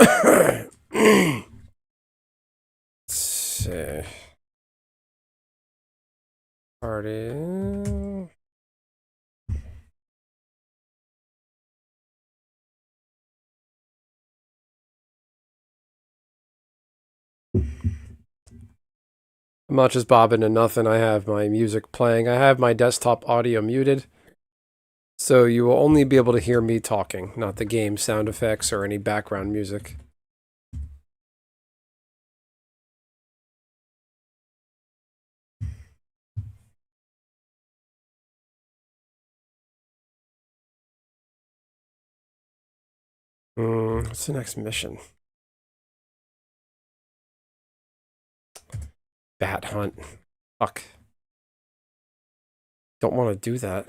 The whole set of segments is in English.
Let's see. Party. Much as bobbing and nothing, I have my music playing. I have my desktop audio muted. So you will only be able to hear me talking, not the game sound effects or any background music. What's the next mission? Bat hunt. Fuck. Don't want to do that.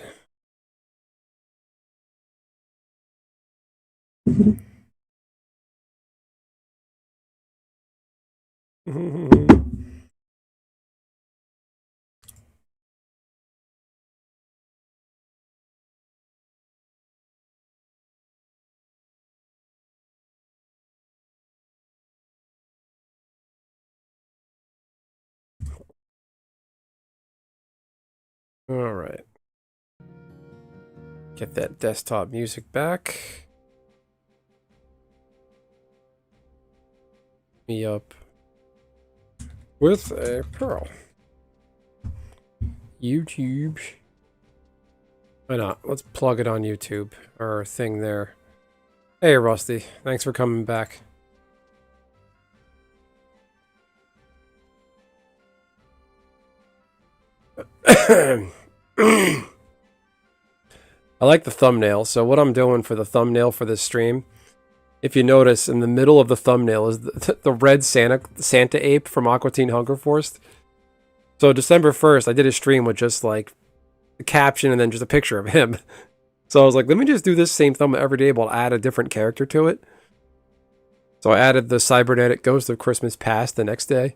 All right. Get that desktop music back. Me up with a pearl. YouTube. Why not? Let's plug it on YouTube. Our thing there. Hey, Rusty. Thanks for coming back. I like the thumbnail. So what I'm doing for the thumbnail for this stream, if you notice, in the middle of the thumbnail is the red Santa ape from Aqua Teen Hunger Force. So December 1st, I did a stream with just like the caption and then just a picture of him. So I was like, let me just do this same thumbnail every day, but I'll add a different character to it. So I added the cybernetic ghost of Christmas past the next day.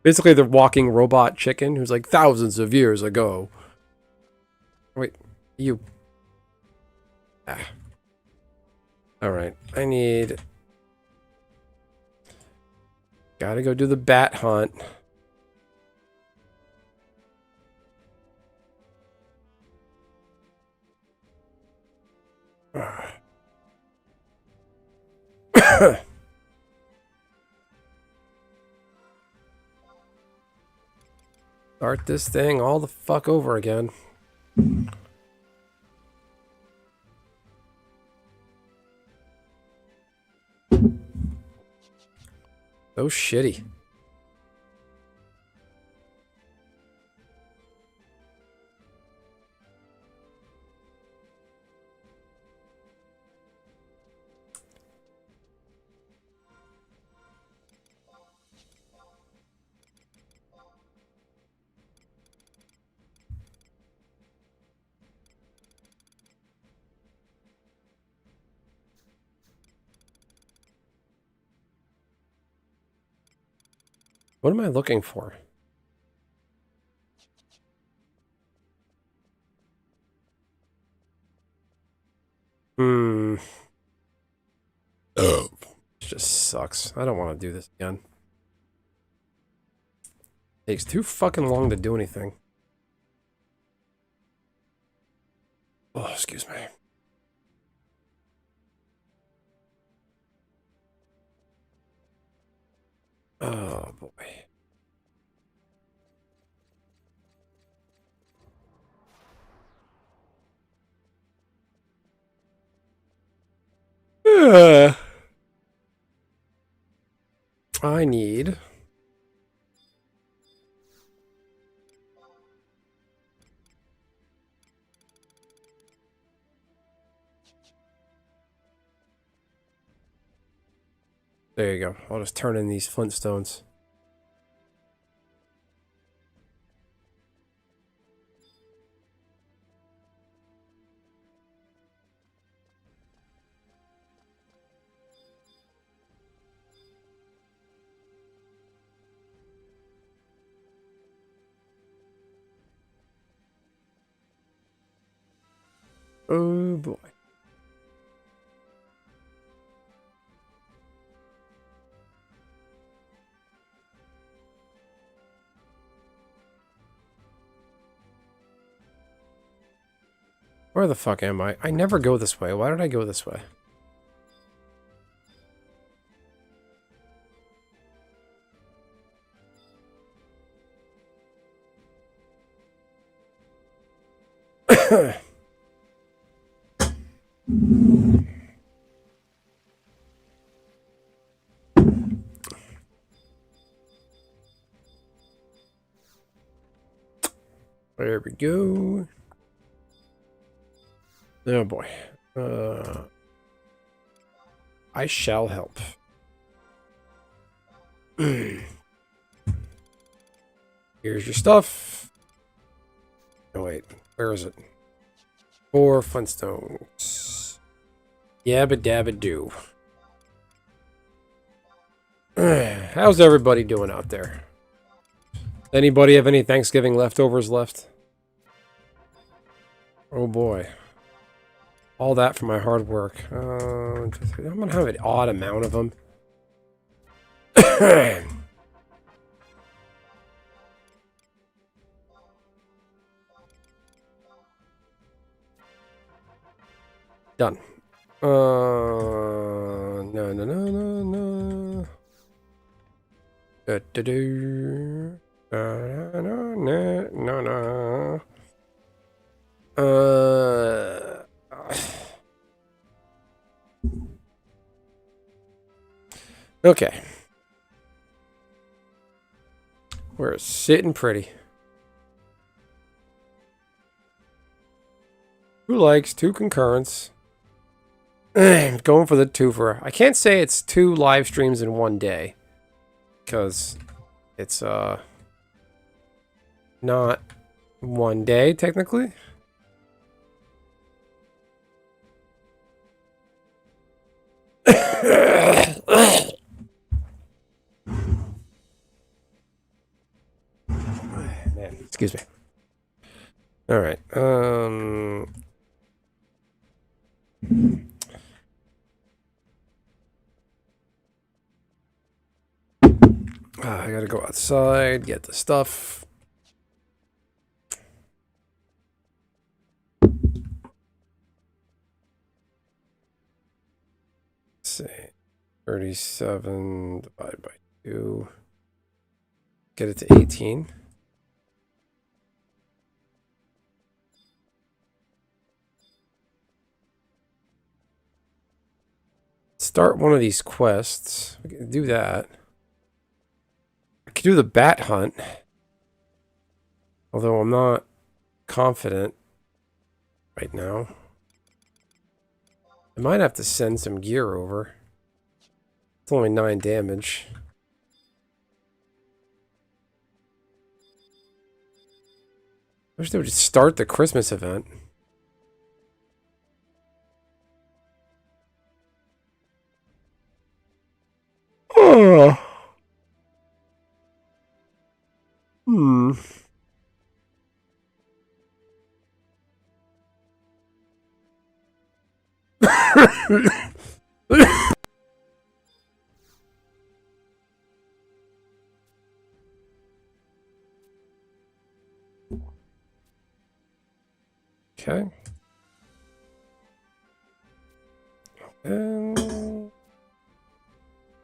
Basically the walking robot chicken who's like thousands of years ago. Wait, you... Ah. Alright, I need... Gotta go do the bat hunt. Start this thing all the fuck over again. So shitty. What am I looking for? It just sucks. I don't want to do this again. Takes too fucking long to do anything. Oh, excuse me. Oh, boy. I need... There you go. I'll just turn in these Flintstones. Oh, boy. Where the fuck am I? I never go this way. Why did I go this way? There we go. Oh boy. I shall help. Here's your stuff. Oh wait, where is it? 4 Flintstones. Yabba dabba do. How's everybody doing out there? Anybody have any Thanksgiving leftovers left? Oh boy. All that for my hard work. I'm gonna have an odd amount of them. Done. No. No. No. Okay. We're sitting pretty. Who likes 2 concurrents? Going for the twofer. I can't say it's 2 live streams in one day. Because it's not one day technically. Man, excuse me. All right. I gotta go outside, get the stuff. Let's see. 37 divided by 2. Get it to 18. Start one of these quests. We can do that. I could do the bat hunt. Although I'm not confident right now. I might have to send some gear over. It's only 9 damage. I wish they would just start the Christmas event. Oh. Okay.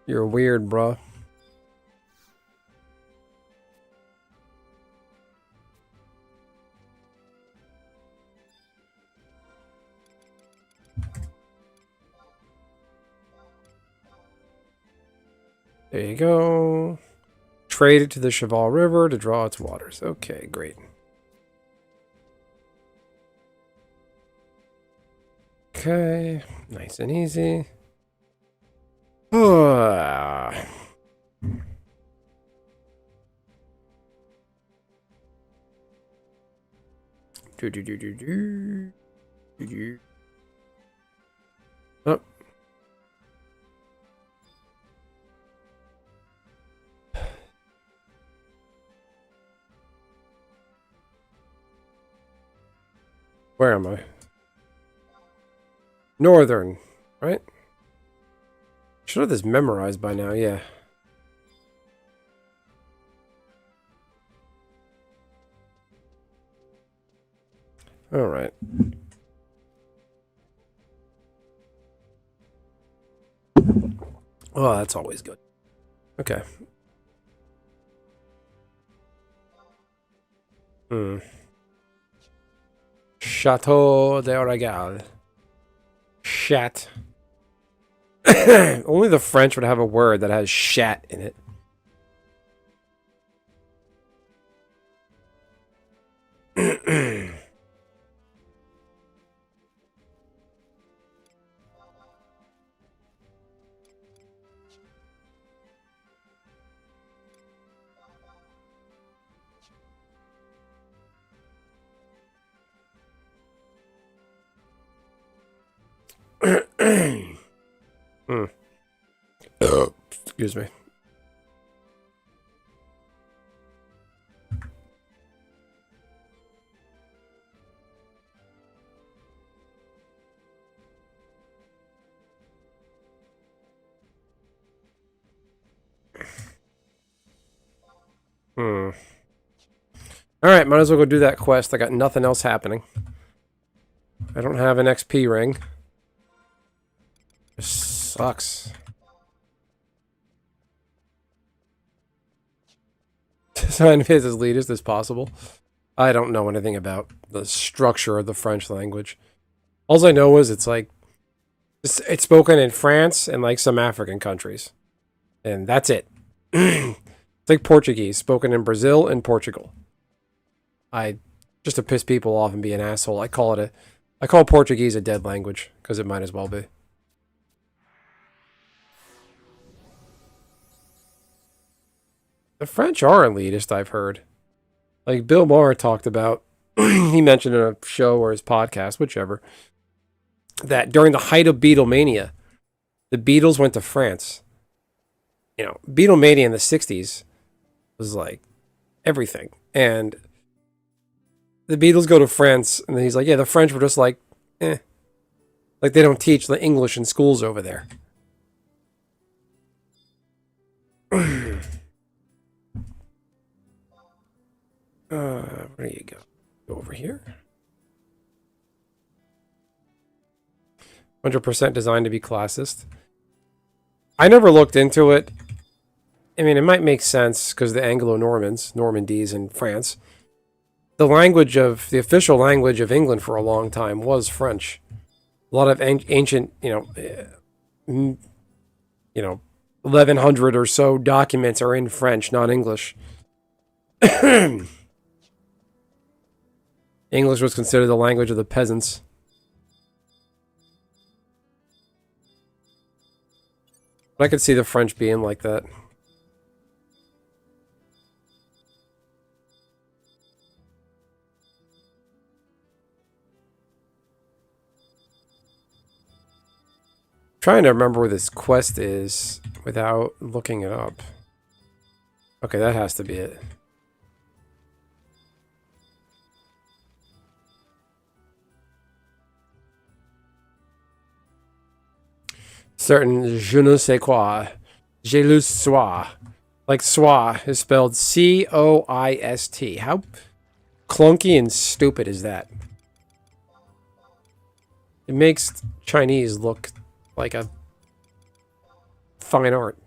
You're weird, bruh. There you go. Trade it to the Cheval River to draw its waters. Okay, great. Okay, nice and easy. Oh. Where am I? Northern, right? Should have this memorized by now, yeah. All right. Oh, that's always good. Okay. Chateau de Regal. Chat. Only the French would have a word that has shat in it. Excuse me. Alright, might as well go do that quest. I got nothing else happening. I don't have an XP ring. This sucks. Trying to be as elitist as possible. I don't know anything about the structure of the French language. All I know is it's like... It's spoken in France and like some African countries. And that's it. It's like Portuguese, spoken in Brazil and Portugal. Just to piss people off and be an asshole, I call Portuguese a dead language, because it might as well be. The French are elitist, I've heard. Like Bill Maher talked about, he mentioned in a show or his podcast, whichever, that during the height of Beatlemania, the Beatles went to France. You know, Beatlemania in the 60s was like everything. And the Beatles go to France, and then he's like, yeah, the French were just like, eh. Like they don't teach the English in schools over there. Where do you go? Go over here. 100% designed to be classist. I never looked into it. I mean, it might make sense because the Anglo-Normans, Normandies in France, the official language of England for a long time was French. A lot of ancient, 1100 or so documents are in French, not English. English was considered the language of the peasants. But I could see the French being like that. Trying to remember where this quest is without looking it up. Okay, that has to be it. Certain je ne sais quoi. Je le sais. Like soit is spelled C-O-I-S-T. How clunky and stupid is that? It makes Chinese look like a fine art.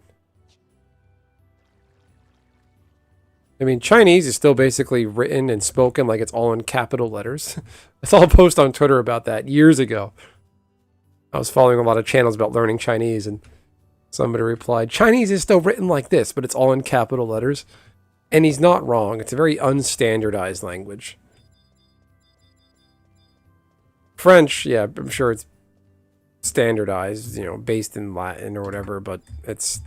I mean, Chinese is still basically written and spoken like it's all in capital letters. I saw a post on Twitter about that years ago. I was following a lot of channels about learning Chinese, and somebody replied, Chinese is still written like this, but it's all in capital letters. And he's not wrong. It's a very unstandardized language. French, yeah, I'm sure it's standardized, based in Latin or whatever, but it's...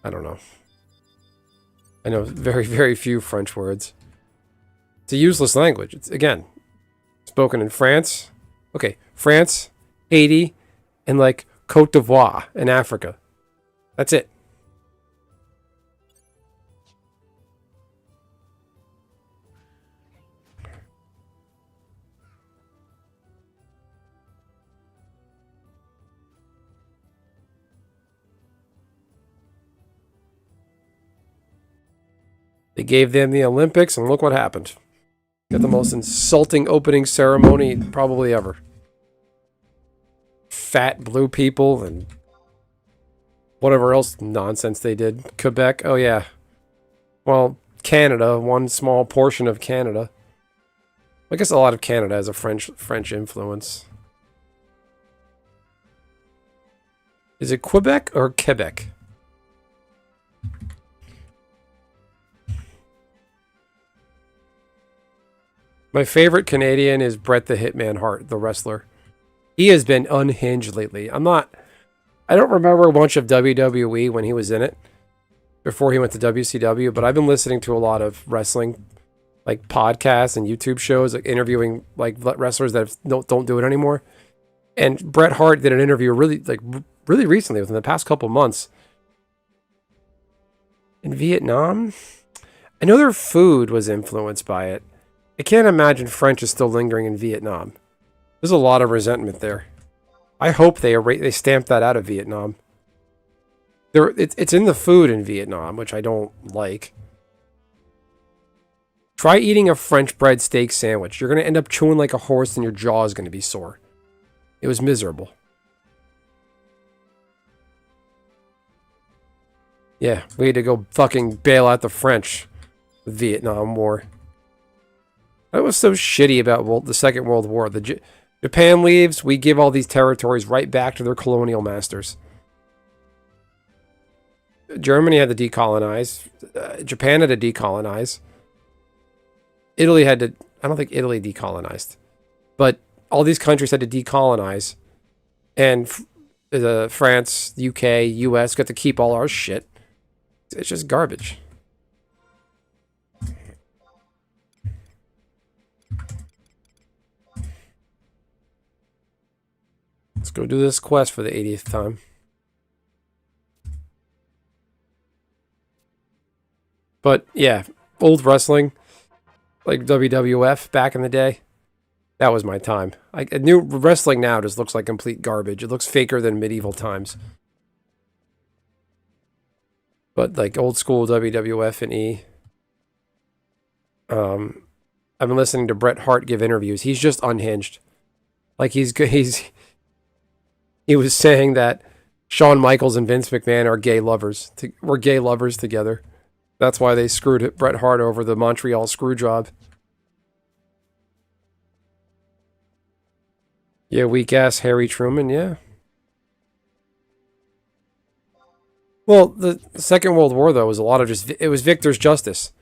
I don't know. I know very, very few French words. It's a useless language. It's, again, spoken in France. Okay, France, Haiti, and like Cote d'Ivoire in Africa. That's it. They gave them the Olympics, and look what happened. Got the most insulting opening ceremony probably ever. fat blue people and whatever else nonsense they did. Quebec, oh yeah. Well, Canada, one small portion of Canada. I guess a lot of Canada has a French influence. Is it Quebec or Quebec? My favorite Canadian is Bret the Hitman Hart, the wrestler. He has been unhinged lately. I don't remember much of WWE when he was in it, before he went to WCW, but I've been listening to a lot of wrestling, like podcasts and YouTube shows, like interviewing like wrestlers that don't do it anymore. And Bret Hart did an interview really recently, within the past couple months. In Vietnam, I know their food was influenced by it. I can't imagine French is still lingering in Vietnam. There's a lot of resentment there. I hope they stamp that out of Vietnam. It's in the food in Vietnam, which I don't like. Try eating a French bread steak sandwich. You're going to end up chewing like a horse and your jaw is going to be sore. It was miserable. Yeah, we had to go fucking bail out the French. The Vietnam War. That was so shitty about the Second World War. Japan leaves, we give all these territories right back to their colonial masters. Germany had to decolonize. Japan had to decolonize. Italy had to... I don't think Italy decolonized. But all these countries had to decolonize. And France, UK, US got to keep all our shit. It's just garbage. Let's go do this quest for the 80th time. But yeah, old wrestling, like WWF back in the day, that was my time. New wrestling now just looks like complete garbage. It looks faker than medieval times. But like old school WWF and E. I've been listening to Bret Hart give interviews. He's just unhinged. Like he was saying that Shawn Michaels and Vince McMahon are gay lovers. Were gay lovers together. That's why they screwed Bret Hart over the Montreal screw job. Yeah, weak ass Harry Truman, yeah. Well, the Second World War, though, was a lot of it was victor's justice.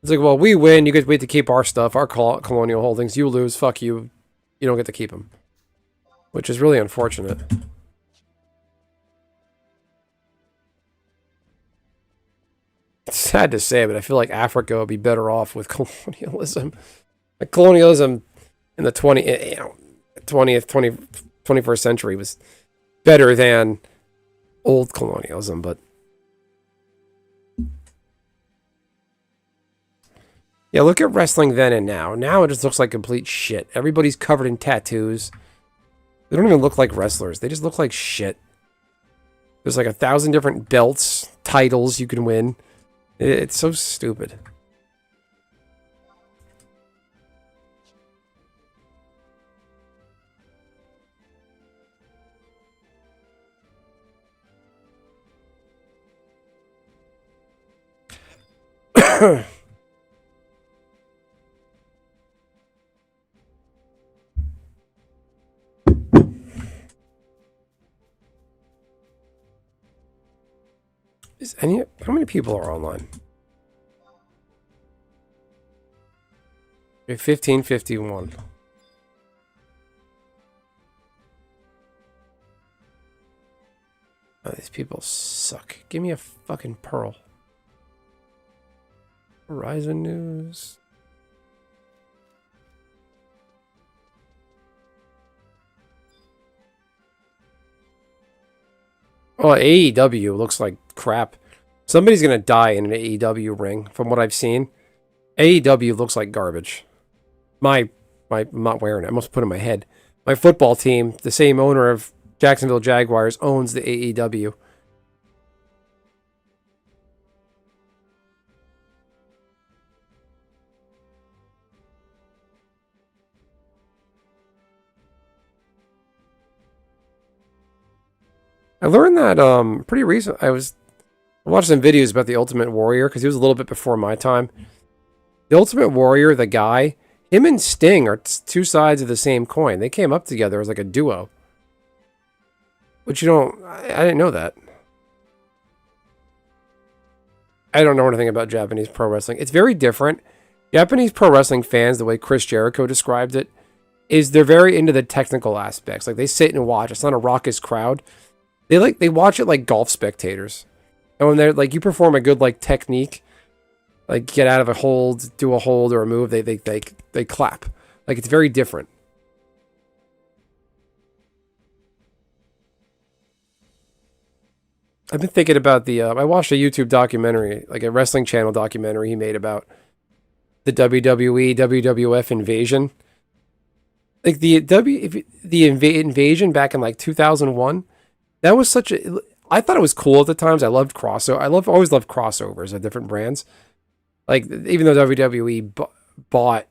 It's like, well, we win, you get to keep our stuff, our colonial holdings. You lose, fuck you. You don't get to keep them. Which is really unfortunate. It's sad to say, but I feel like Africa would be better off with colonialism. Like colonialism in the 21st century was better than old colonialism, but yeah, look at wrestling then and now. Now it just looks like complete shit. Everybody's covered in tattoos. They don't even look like wrestlers. They just look like shit. There's like 1,000 different belts, titles you can win. It's so stupid. How many people are online? Okay, 1551. Oh, these people suck. Give me a fucking pearl. Horizon News. Oh, AEW looks like crap. Somebody's going to die in an AEW ring, from what I've seen. AEW looks like garbage. I'm not wearing it. I must put it in my head. My football team, the same owner of Jacksonville Jaguars, owns the AEW. I learned that pretty recent. I watched some videos about the Ultimate Warrior because he was a little bit before my time. The Ultimate Warrior, the guy, him and Sting are two sides of the same coin. They came up together as like a duo. Which you don't... I didn't know that. I don't know anything about Japanese pro wrestling. It's very different. Japanese pro wrestling fans, the way Chris Jericho described it, is they're very into the technical aspects. Like, they sit and watch. It's not a raucous crowd. They watch it like golf spectators. And when they're like, you perform a good like technique, like get out of a hold, do a hold or a move, they clap. Like, it's very different. I've been thinking about the I watched a YouTube documentary, like a wrestling channel documentary he made about the WWE WWF invasion. Like the invasion back in like 2001. That was such a... I thought it was cool at the times. I loved always loved crossovers of different brands. Like, even though WWF bought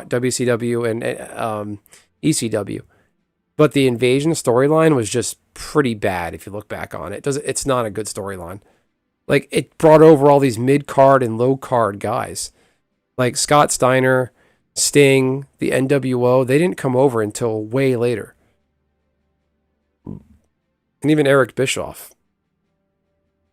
WCW and ECW, but the invasion storyline was just pretty bad if you look back on it. It's not a good storyline. Like, it brought over all these mid-card and low-card guys. Like Scott Steiner, Sting, the NWO, they didn't come over until way later. And even Eric Bischoff.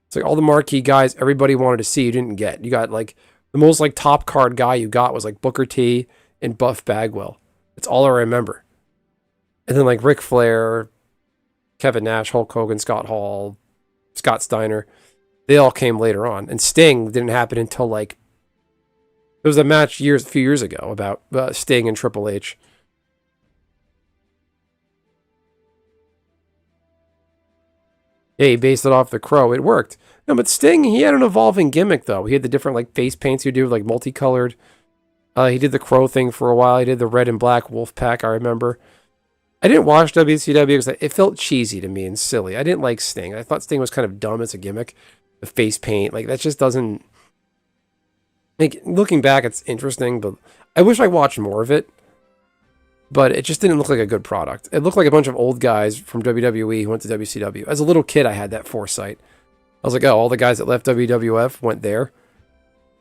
It's like all the marquee guys everybody wanted to see you didn't get. You got like the most like top card guy you got was like Booker T and Buff Bagwell. That's all I remember. And then like Ric Flair, Kevin Nash, Hulk Hogan, Scott Hall, Scott Steiner, they all came later on. And Sting didn't happen until like... There was a match a few years ago about Sting and Triple H. Yeah, he based it off the Crow. It worked. No, but Sting, he had an evolving gimmick, though. He had the different like face paints you do, like multicolored. He did the Crow thing for a while. He did the red and black wolf pack, I remember. I didn't watch WCW because it felt cheesy to me and silly. I didn't like Sting. I thought Sting was kind of dumb as a gimmick. The face paint, like, that just doesn't... Like, looking back, it's interesting, but I wish I watched more of it. But it just didn't look like a good product. It looked like a bunch of old guys from WWE who went to WCW. As a little kid, I had that foresight. I was like, oh, all the guys that left WWF went there.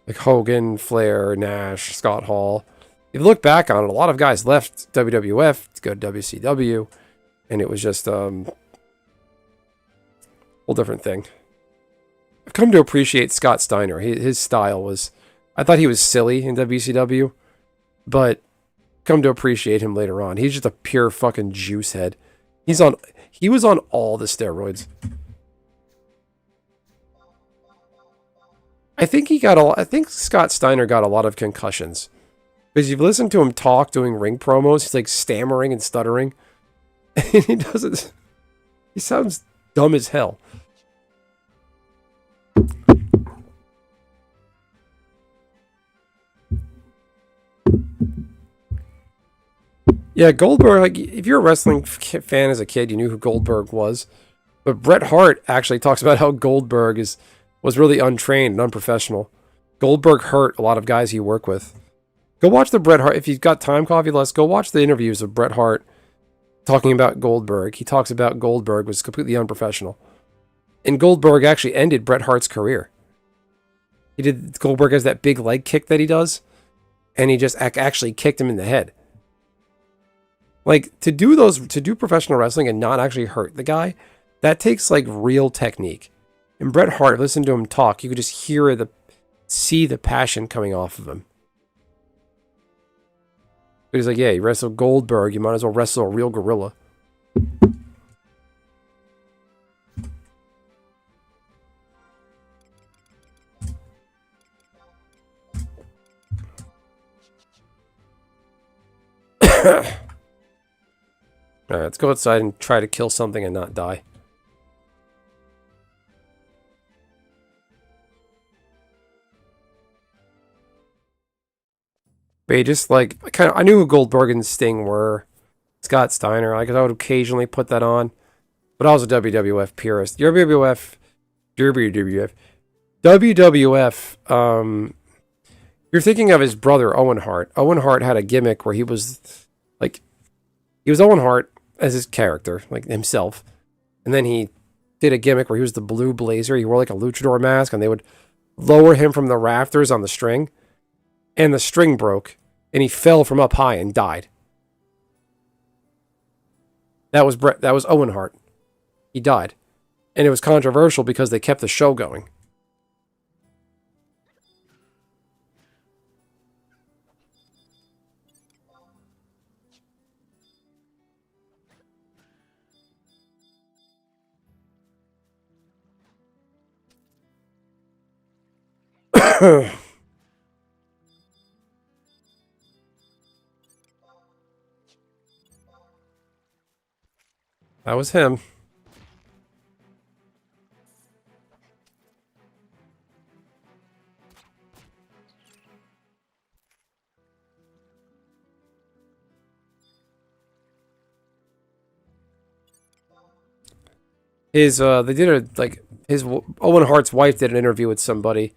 Like Hogan, Flair, Nash, Scott Hall. If you look back on it, a lot of guys left WWF to go to WCW. And it was just a whole different thing. I've come to appreciate Scott Steiner. His style was... I thought he was silly in WCW. But... come to appreciate him later on. He's just a pure fucking juice head. He was on all the steroids. I think Scott Steiner got a lot of concussions. Because you've listened to him talk doing ring promos, he's like stammering and stuttering. And he sounds dumb as hell. Yeah, Goldberg, like, if you're a wrestling fan as a kid, you knew who Goldberg was. But Bret Hart actually talks about how Goldberg was really untrained and unprofessional. Goldberg hurt a lot of guys he worked with. Go watch the Bret Hart, if you've got time, Coffee Less, go watch the interviews of Bret Hart talking about Goldberg. He talks about Goldberg was completely unprofessional. And Goldberg actually ended Bret Hart's career. Goldberg has that big leg kick that he does, and he just actually kicked him in the head. Like, to do professional wrestling and not actually hurt the guy, that takes, like, real technique. And Bret Hart, listen to him talk, you could just see the passion coming off of him. But he's like, yeah, you wrestle Goldberg, you might as well wrestle a real gorilla. Alright, let's go outside and try to kill something and not die. But just like, I knew who Goldberg and Sting were. Scott Steiner, I would occasionally put that on. But I was a WWF purist. WWF, you're thinking of his brother, Owen Hart. Owen Hart had a gimmick where he was Owen Hart as his character, like himself. And then he did a gimmick where he was the blue blazer. He wore like a luchador mask, and they would lower him from the rafters on the string, and the string broke, and he fell from up high and died. That was Owen Hart. He died. And it was controversial because they kept the show going. That was him. They did a, like, Owen Hart's wife did an interview with somebody.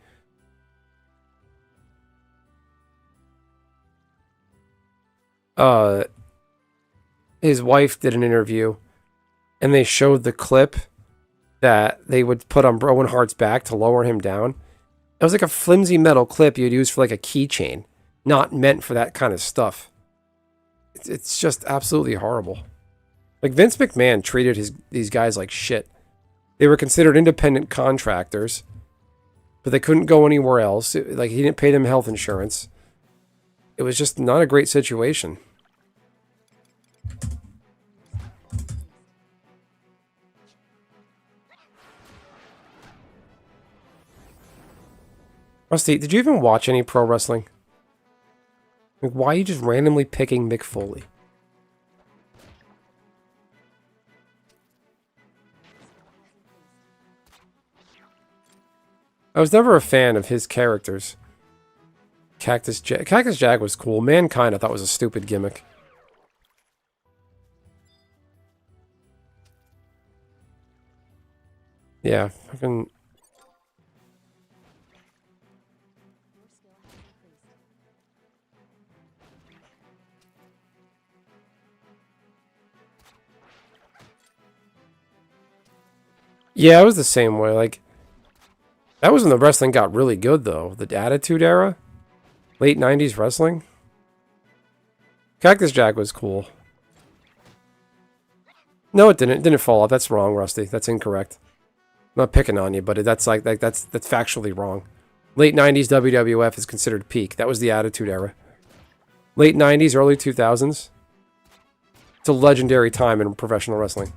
His wife did an interview, and they showed the clip that they would put on Owen Hart's back to lower him down. It was like a flimsy metal clip you'd use for like a keychain, not meant for that kind of stuff. It's just absolutely horrible. Like, Vince McMahon treated these guys like shit. They were considered independent contractors, but they couldn't go anywhere else. Like, he didn't pay them health insurance. It was just not a great situation. Rusty, did you even watch any pro wrestling? Like, why are you just randomly picking Mick Foley? I was never a fan of his characters. Cactus Jag was cool. Mankind I thought was a stupid gimmick. Yeah, fucking... Yeah, it was the same way. Like, that was when the wrestling got really good, though. The Attitude Era? Late 90s wrestling? Cactus Jack was cool. No, it didn't. It didn't fall off. That's wrong, Rusty. That's incorrect. I'm not picking on you, but that's factually wrong. Late 90s WWF is considered peak. That was the Attitude Era. Late 90s, early 2000s. It's a legendary time in professional wrestling.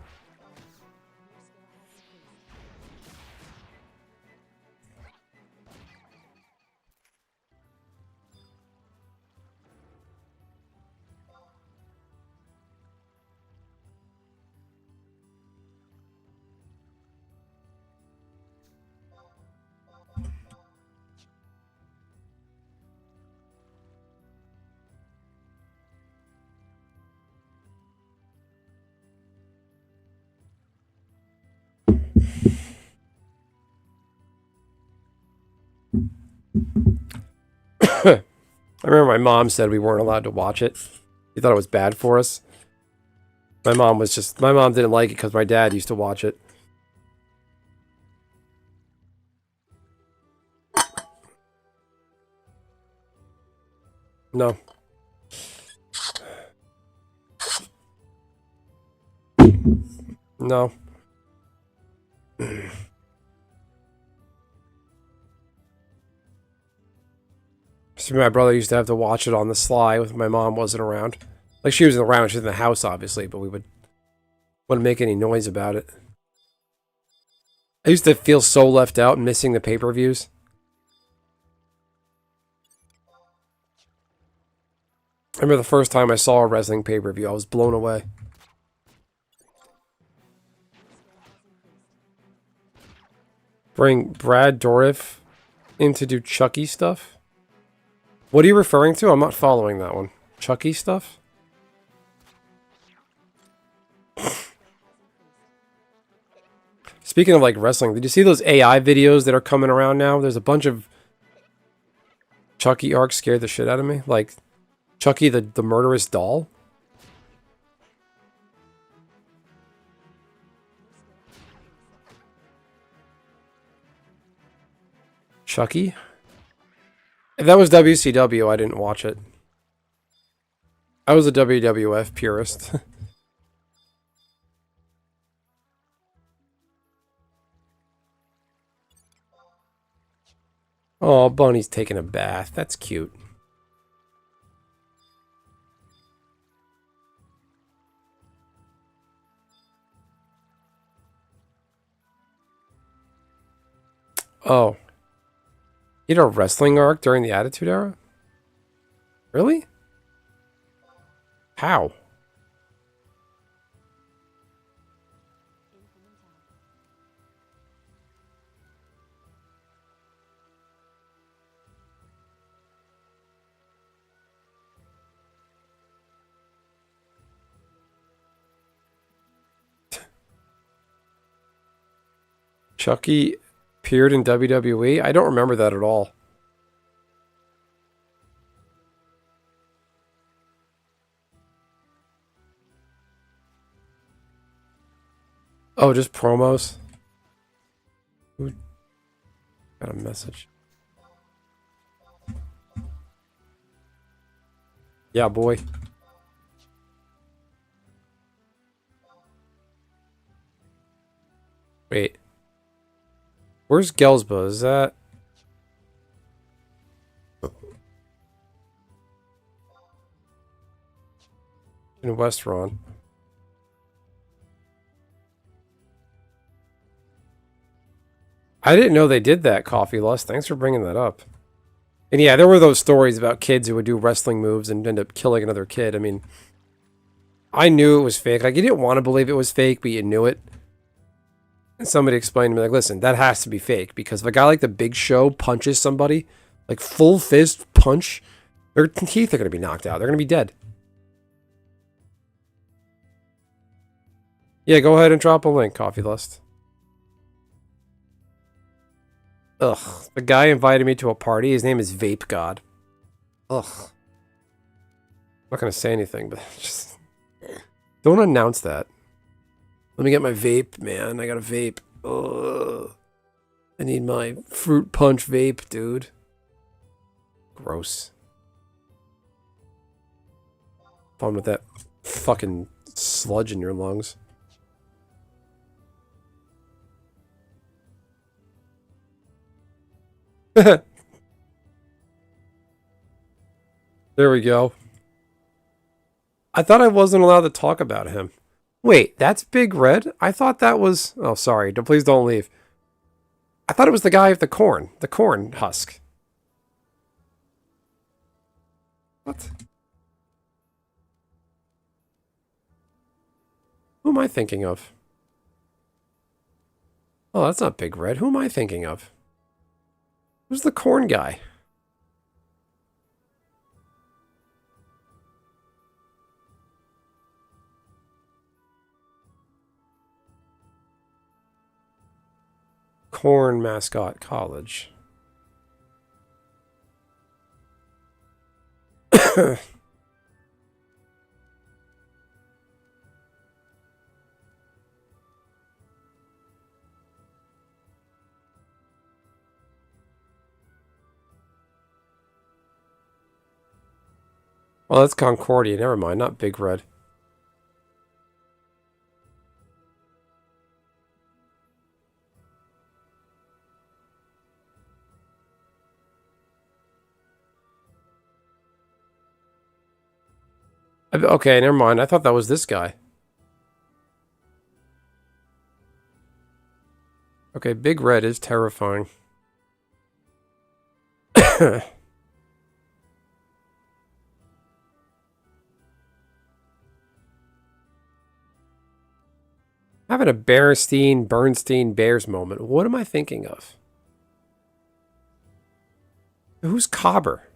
I remember my mom said we weren't allowed to watch it. She thought it was bad for us. My mom didn't like it because my dad used to watch it. No. No. See, my brother used to have to watch it on the sly when my mom wasn't around. Like, she was around, she was in the house, obviously, but we wouldn't make any noise about it. I used to feel so left out and missing the pay-per-views. I remember the first time I saw a wrestling pay-per-view, I was blown away. Bring Brad Dourif in to do Chucky stuff? What are you referring to? I'm not following that one. Chucky stuff? Speaking of, like, wrestling, did you see those AI videos that are coming around now? There's a bunch of Chucky arcs scared the shit out of me. Like, Chucky the murderous doll. Chucky? If that was WCW, I didn't watch it. I was a WWF purist. Oh, Bunny's taking a bath. That's cute. Oh. He had a wrestling arc during the Attitude Era? Really? How? Chucky appeared in WWE? I don't remember that at all. Oh, just promos? Who got a message? Yeah, boy. Wait. Where's Gelsba? Is that... in Westron? I didn't know they did that, Coffee Lust. Thanks for bringing that up. And yeah, there were those stories about kids who would do wrestling moves and end up killing another kid. I mean, I knew it was fake. Like, you didn't want to believe it was fake, but you knew it. And somebody explained to me, like, listen, that has to be fake. Because if a guy like the Big Show punches somebody, like full fist punch, their teeth are going to be knocked out. They're going to be dead. Yeah, go ahead and drop a link, Coffee Lust. Ugh. The guy invited me to a party. His name is Vape God. Ugh. I'm not going to say anything, but just... don't announce that. Let me get my vape, man. I got a vape. Ugh. I need my fruit punch vape, dude. Gross. Fun with that fucking sludge in your lungs. There we go. I thought I wasn't allowed to talk about him. Wait, that's Big Red? I thought that was... oh, sorry. Please don't leave. I thought it was the guy with the corn husk. What? Who am I thinking of? Oh, that's not Big Red. Who am I thinking of? Who's the corn guy? Corn Mascot College. Well, that's Concordia. Never mind, not Big Red. Okay, never mind. I thought that was this guy. Okay, Big Red is terrifying. Having a Bernstein Bears moment. What am I thinking of? Who's Cobber?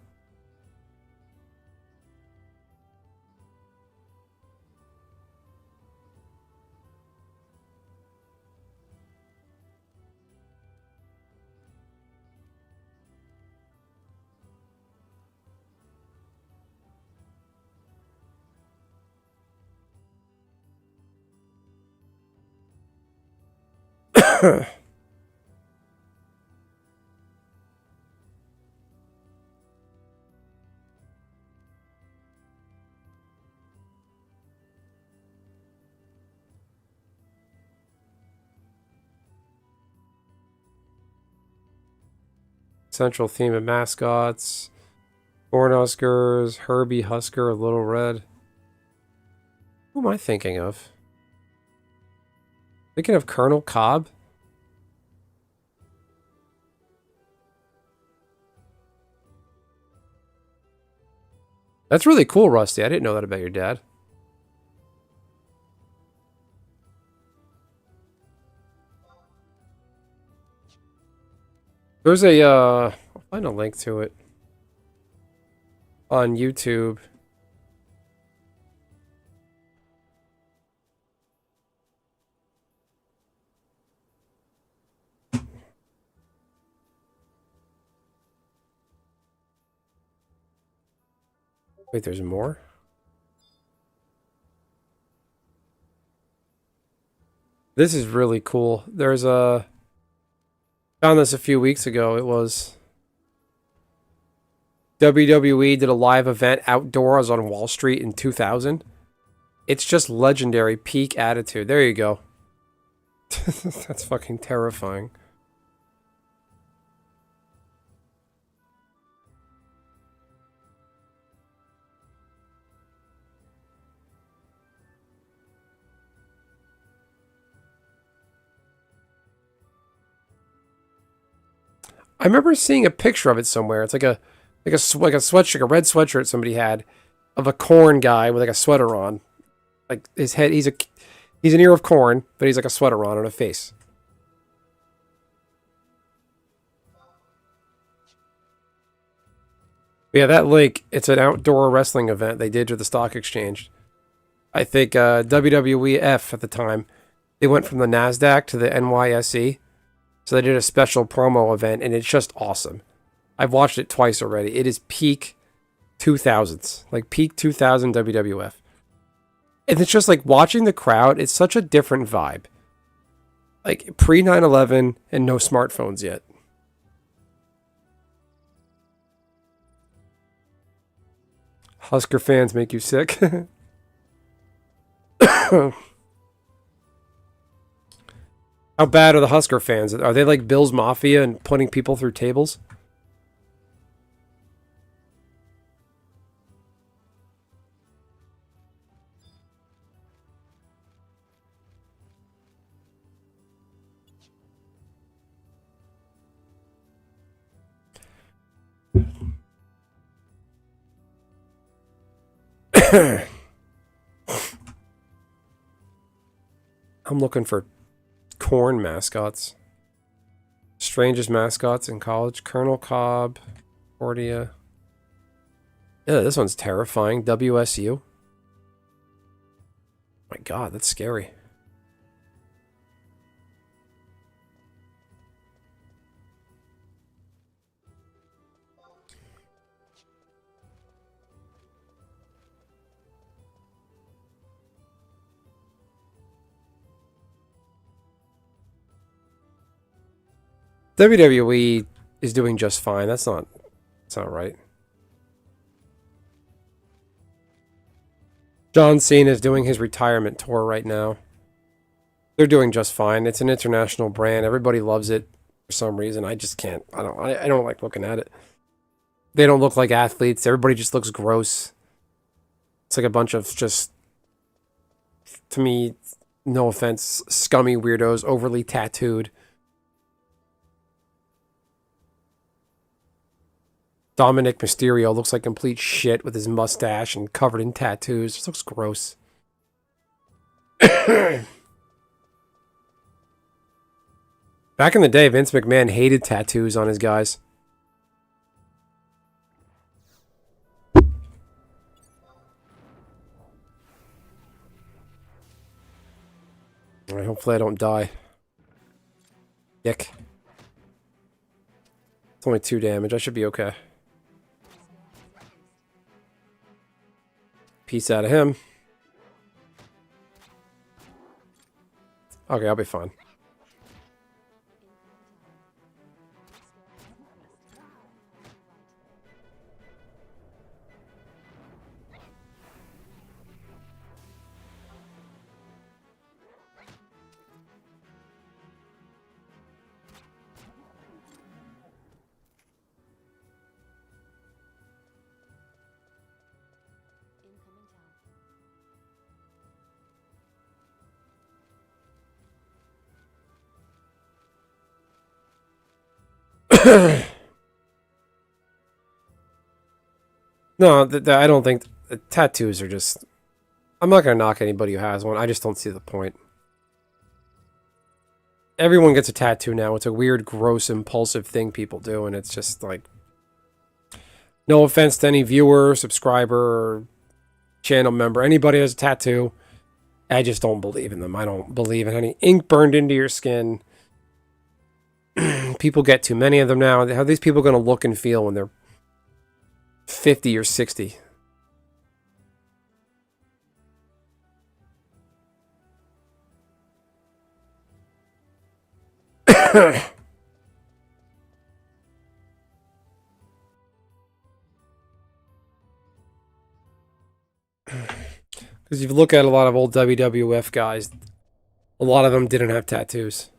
Central theme of mascots. Cornhuskers, Herbie Husker, Little Red. Who am I thinking of? Thinking of Colonel Cobb? That's really cool, Rusty. I didn't know that about your dad. There's a, I'll find a link to it on YouTube. Wait, there's more? This is really cool. There's a... Found this a few weeks ago. It was... WWE did a live event outdoors on Wall Street in 2000. It's just legendary. Peak attitude. There you go. That's fucking terrifying. I remember seeing a picture of it somewhere. It's like a sweatshirt, a red sweatshirt somebody had of a corn guy with like a sweater on. Like his head, he's an ear of corn, but he's like a sweater on a face. But yeah, that link, it's an outdoor wrestling event they did to the stock exchange. I think WWEF at the time, they went from the NASDAQ to the NYSE. So they did a special promo event, and it's just awesome. I've watched it twice already. It is peak 2000s. Like peak 2000 WWF. And it's just like watching the crowd, it's such a different vibe. Like pre 9/11 and no smartphones yet. Husker fans make you sick. How bad are the Husker fans? Are they like Bill's Mafia and putting people through tables? I'm looking for corn mascots. Strangest mascots in college. Colonel Cobb. Cordia. Yeah, this one's terrifying. WSU. My God, that's scary. WWE is doing just fine. That's not right. John Cena is doing his retirement tour right now. They're doing just fine. It's an international brand. Everybody loves it for some reason. I just can't. I don't like looking at it. They don't look like athletes. Everybody just looks gross. It's like a bunch of just, to me, no offense, scummy weirdos, overly tattooed. Dominic Mysterio looks like complete shit with his mustache and covered in tattoos. Just looks gross. Back in the day, Vince McMahon hated tattoos on his guys. Alright, hopefully I don't die. Dick. It's only 2 damage. I should be okay. Piece out of him. Okay, I'll be fine. No, I don't think tattoos are just. I'm not gonna knock anybody who has one. I just don't see the point. Everyone gets a tattoo now. It's a weird, gross, impulsive thing people do, and it's just like. No offense to any viewer, subscriber, or channel member. Anybody has a tattoo. I just don't believe in them. I don't believe in any ink burned into your skin. People get too many of them now. How are these people going to look and feel when they're 50 or 60? Because if you look at a lot of old WWF guys, a lot of them didn't have tattoos.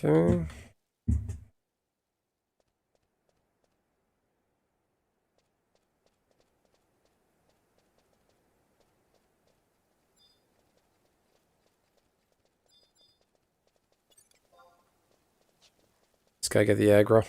Okay. This guy get the aggro.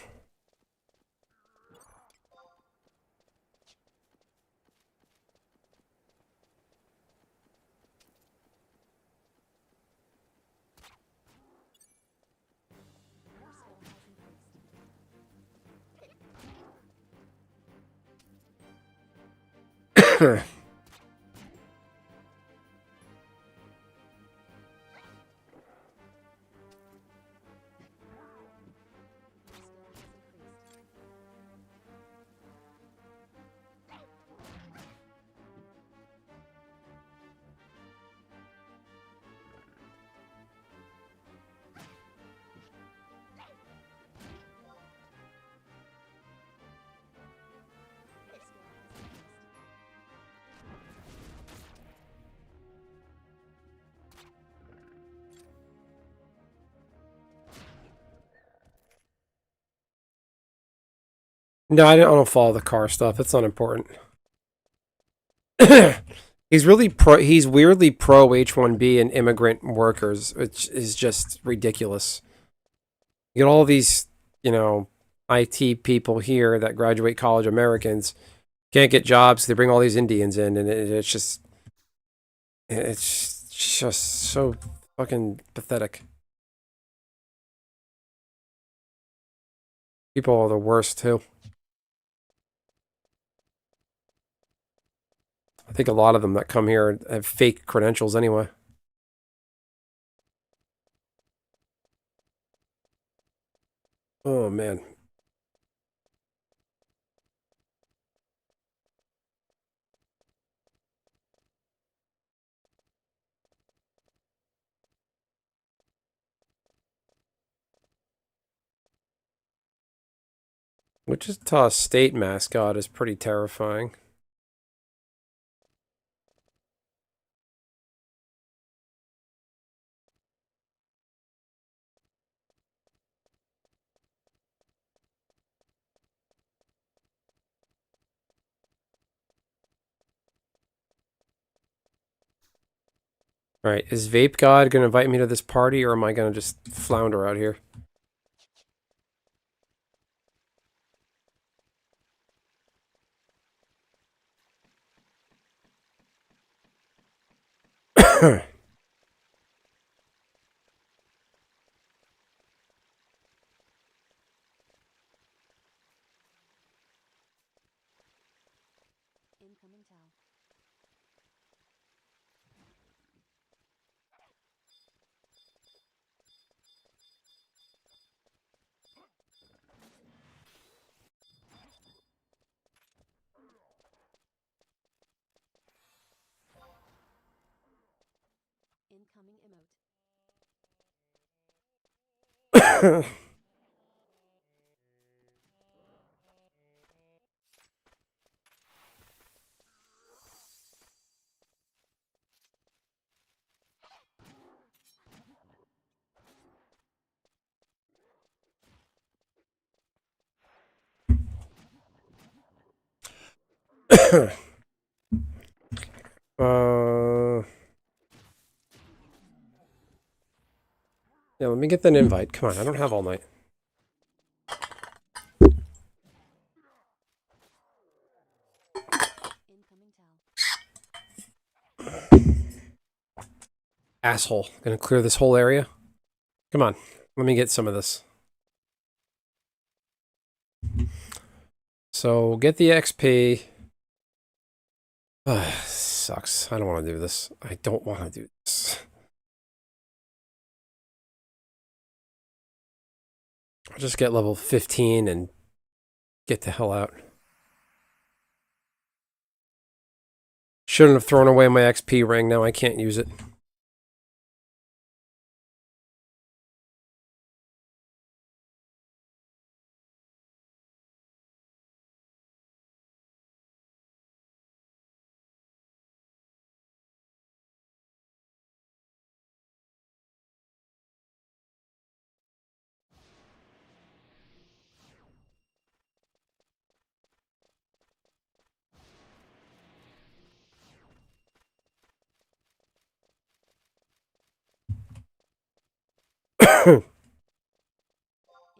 No, I don't follow the car stuff. That's not important. He's really pro. He's weirdly pro H-1B and immigrant workers, which is just ridiculous. You get all these, you know, IT people here that graduate college Americans can't get jobs. They bring all these Indians in, and it's just so fucking pathetic. People are the worst too. I think a lot of them that come here have fake credentials anyway. Oh man. Wichita State mascot is pretty terrifying. All right, is Vape God going to invite me to this party, or am I going to just flounder out here? Incoming Tau. Incoming emote. Yeah, let me get that invite. Come on, I don't have all night. Asshole. Gonna clear this whole area? Come on, let me get some of this. So, get the XP. Sucks. I don't want to do this. I don't want to do this. I'll just get level 15 and get the hell out. Shouldn't have thrown away my XP ring. Now I can't use it.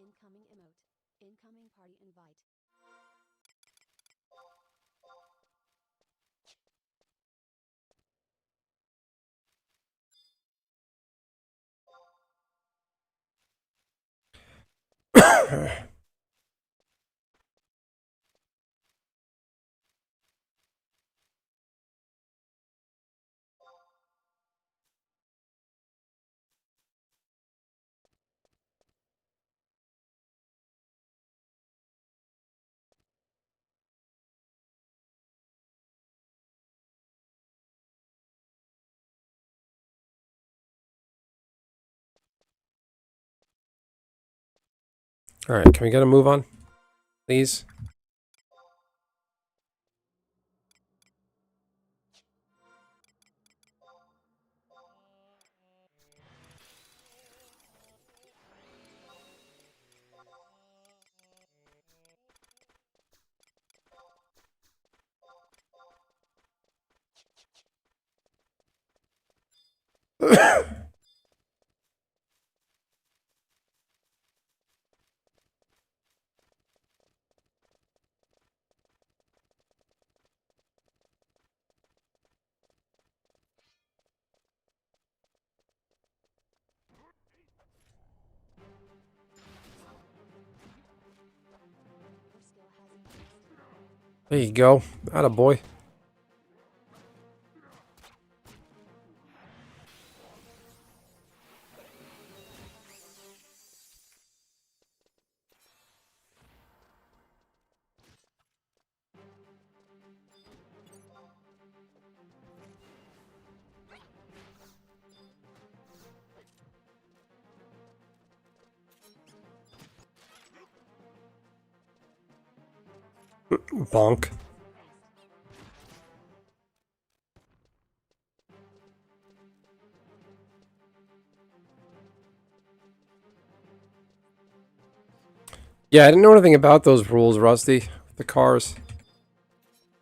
Incoming emote. Incoming party invite. Alright, can we get a move on? Please? Your skill has increased. There you go. Atta boy. Bonk. Yeah, I didn't know anything about those rules, Rusty. The cars.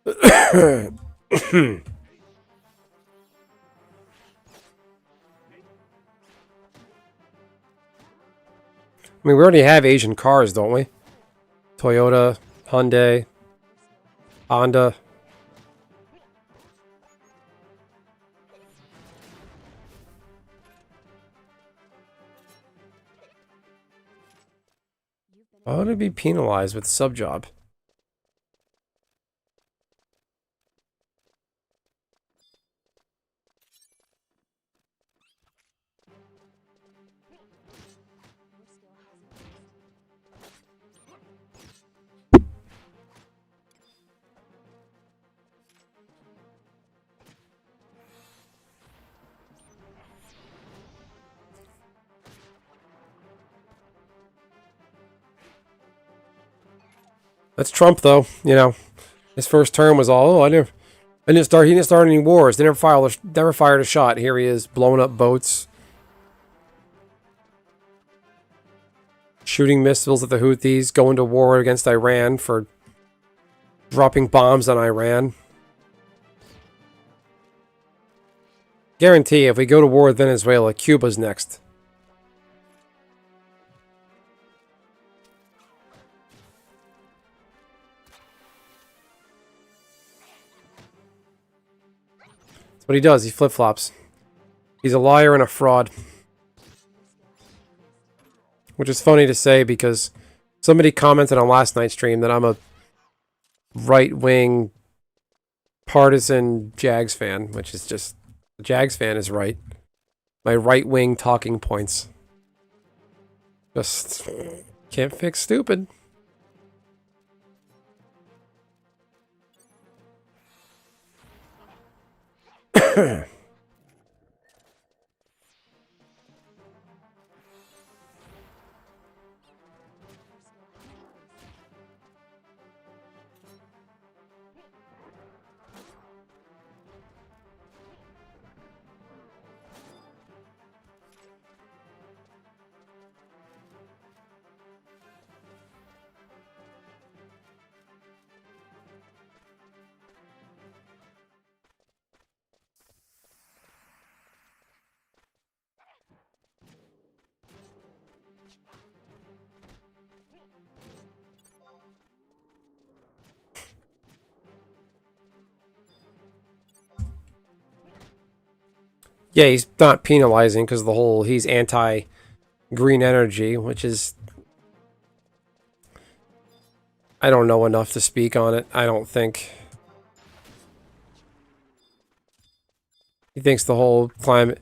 I mean, we already have Asian cars, don't we? Toyota, Hyundai, Honda. You've been Why would it be penalized with sub job? Your skill has increased. That's Trump, though. You know, his first term was all, oh, I didn't start. He didn't start any wars. They never fired a shot. Here he is, blowing up boats, shooting missiles at the Houthis, going to war against Iran for dropping bombs on Iran. Guarantee if we go to war with Venezuela, Cuba's next. That's what he does. He flip-flops. He's a liar and a fraud. Which is funny to say because somebody commented on last night's stream that I'm a right-wing partisan Jags fan, which is just... The Jags fan is right. My right-wing talking points. Just can't fix stupid. Yeah, he's not penalizing because the whole he's anti-green energy, which is I don't know enough to speak on it. I don't think he thinks the whole climate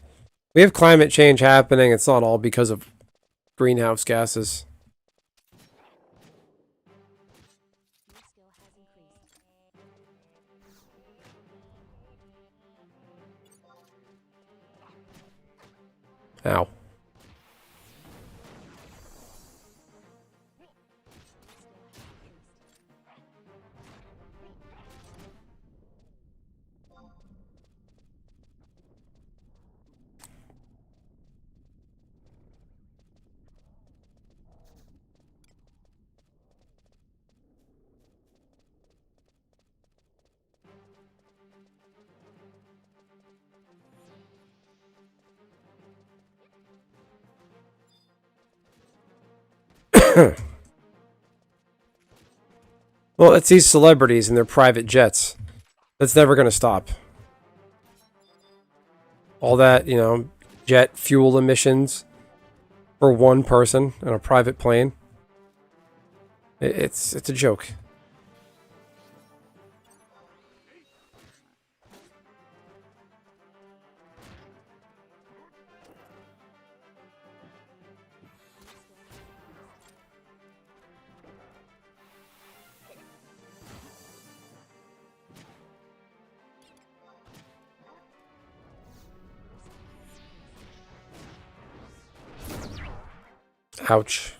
we have climate change happening. It's not all because of greenhouse gases. Your skill has increased. Ow. Well, it's these celebrities and their private jets. That's never going to stop. All that, you know, jet fuel emissions for one person on a private plane. It's a joke. Ouch.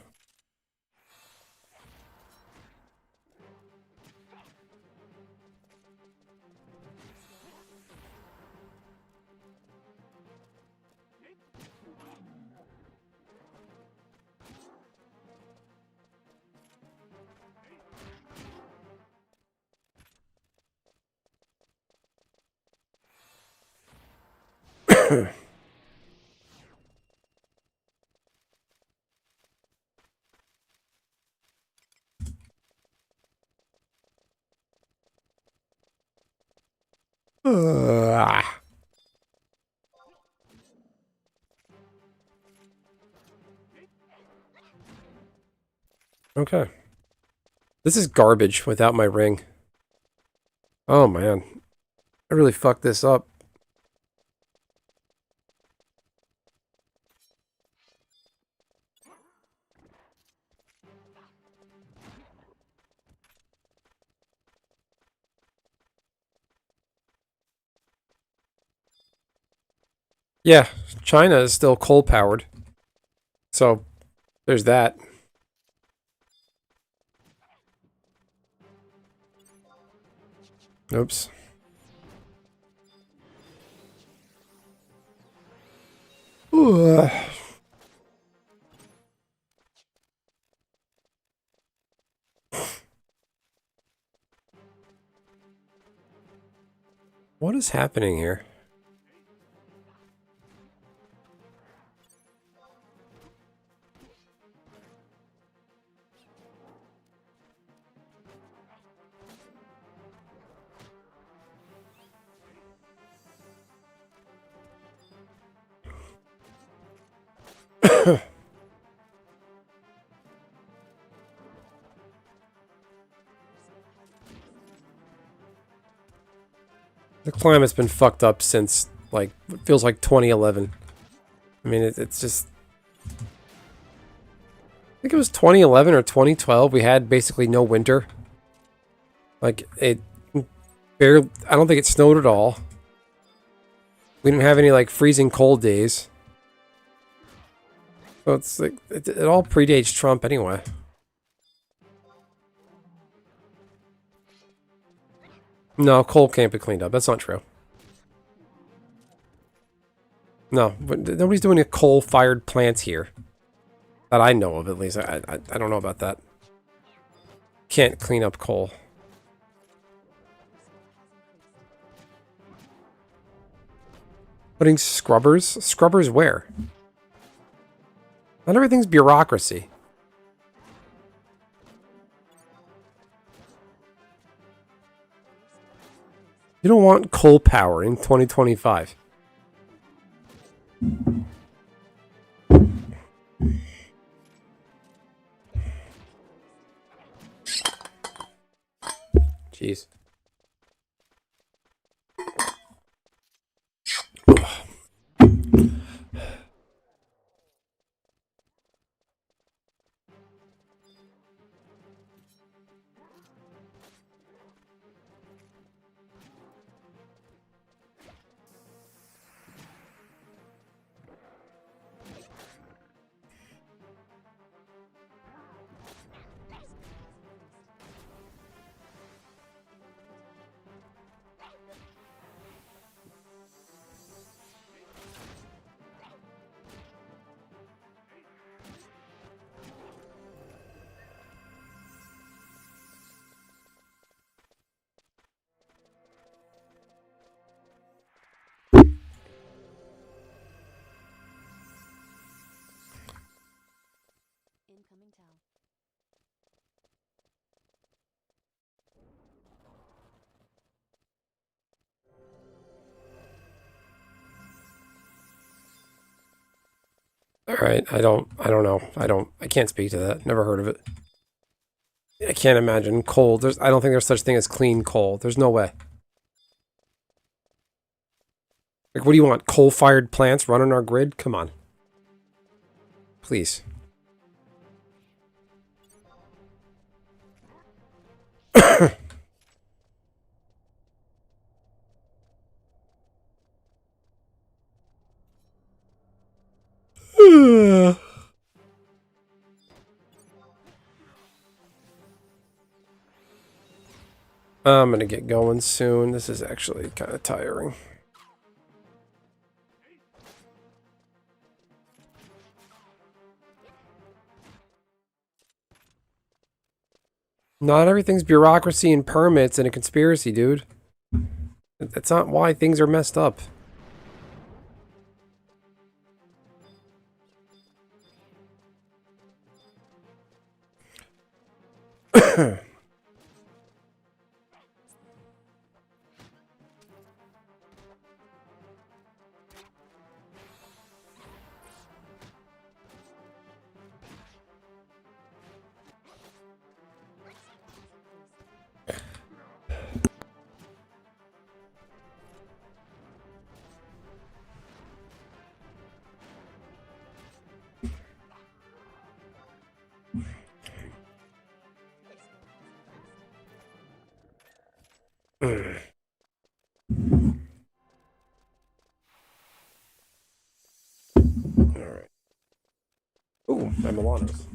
Ah. Okay. This is garbage without my ring. Oh man. I really fucked this up. Yeah, China is still coal powered. So there's that. Oops. Ooh. What is happening here? The climate's been fucked up since, like, it feels like 2011. I mean, it's just... I think it was 2011 or 2012. We had basically no winter. Like, it barely... I don't think it snowed at all. We didn't have any, like, freezing cold days. So it's like... It all predates Trump anyway. No, coal can't be cleaned up. That's not true. No, but nobody's doing a coal-fired plants here. That I know of, at least. I don't know about that. Can't clean up coal. Putting scrubbers? Scrubbers where? Not everything's bureaucracy. You don't want coal power in 2025. Jeez. Incoming town. Alright, I don't know. I can't speak to that. Never heard of it. I can't imagine coal. I don't think there's such thing as clean coal. There's no way. Like, what do you want? Coal-fired plants running our grid? Come on. Please. I'm gonna get going soon. This is actually kind of tiring. Not everything's bureaucracy and permits and a conspiracy, dude. That's not why things are messed up. Alright. Ooh, my Milanos.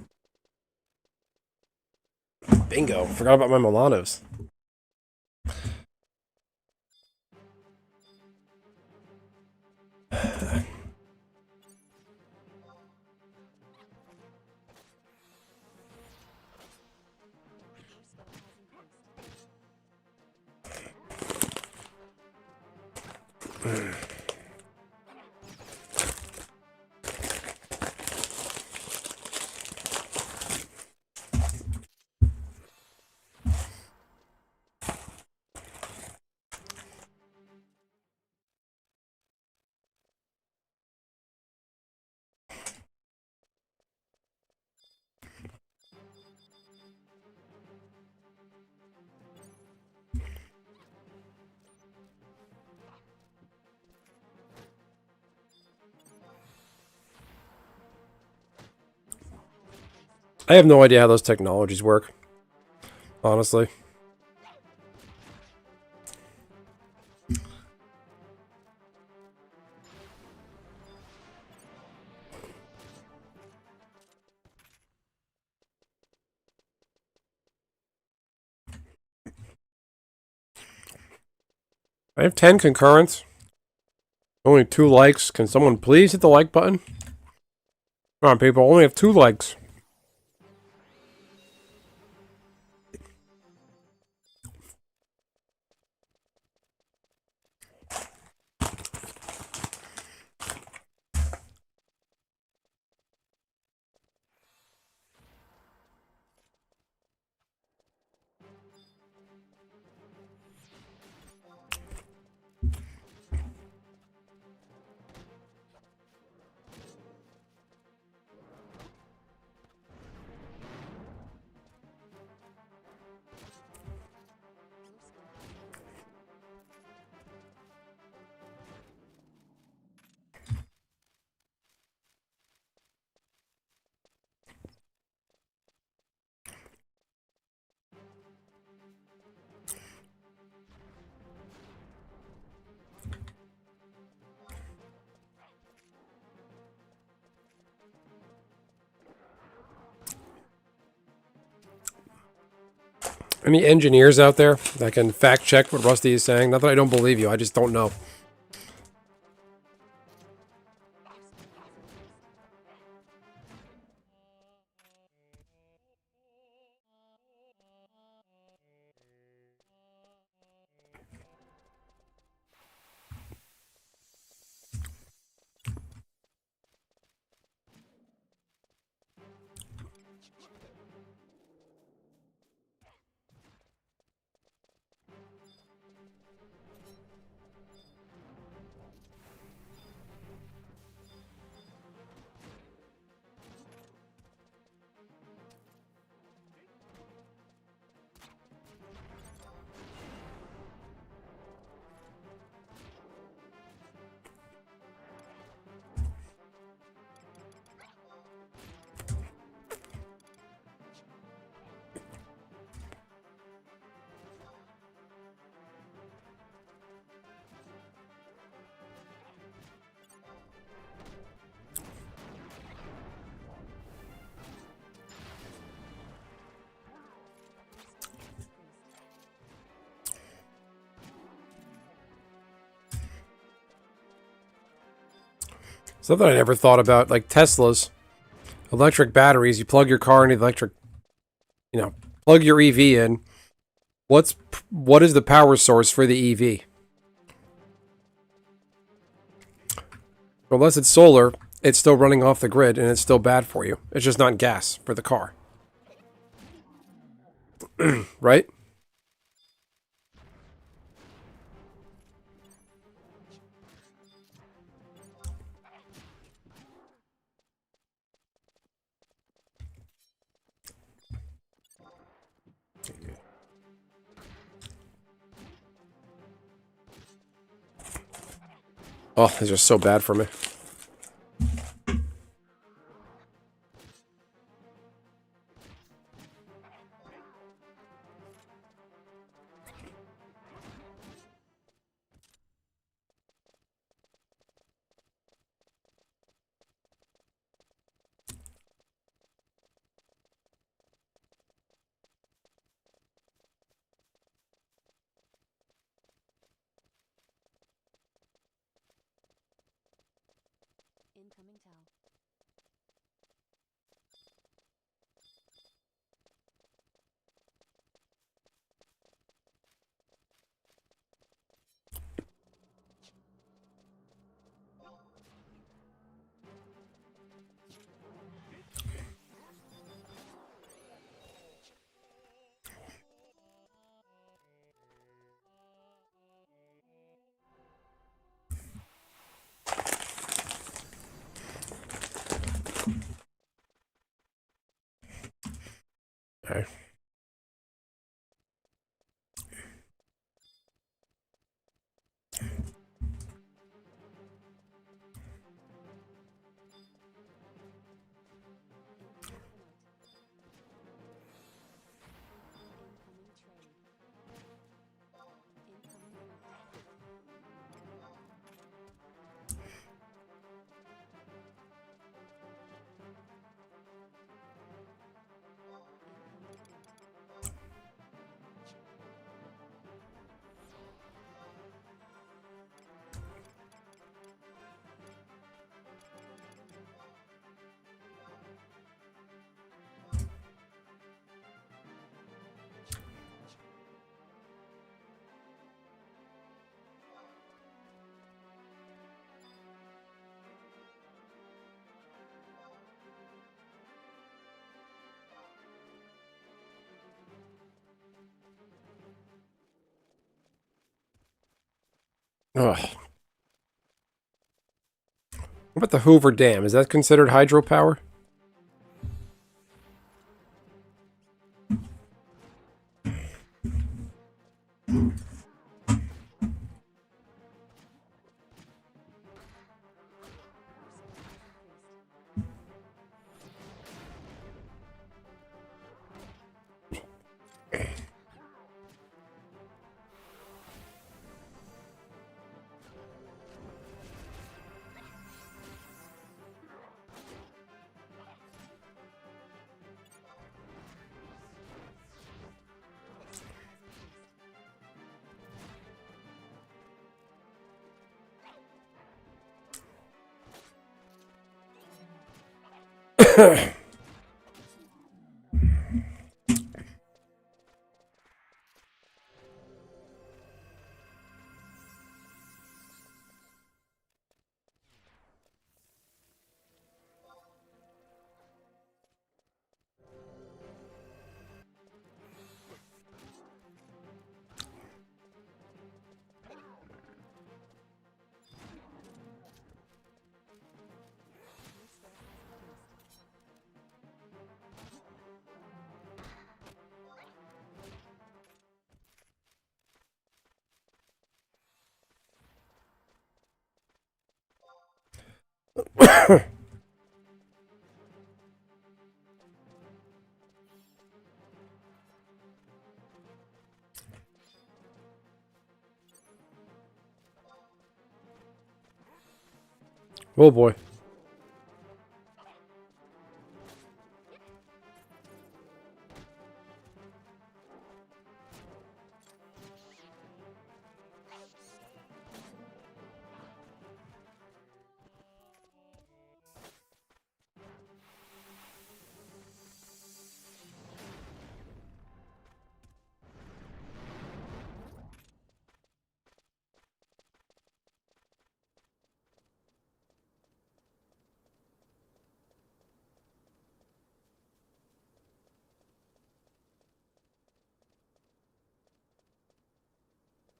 Bingo. Forgot about my Milanos. I have no idea how those technologies work, honestly. I have 10 concurrents. Only 2 likes. Can someone please hit the like button? Come on, people. I only have 2 likes. Any engineers out there that can fact check what Rusty is saying? Not that I don't believe you, I just don't know. Something I never thought about, like Teslas, electric batteries. You plug your car into the electric, plug your EV in. What is the power source for the EV? Unless it's solar, it's still running off the grid and it's still bad for you. It's just not gas for the car. Right? Oh, these are so bad for me. Incoming Tau. Okay. Incoming trade. Incoming order. Incoming bid. Ugh. What about the Hoover Dam? Is that considered hydropower? Oh boy.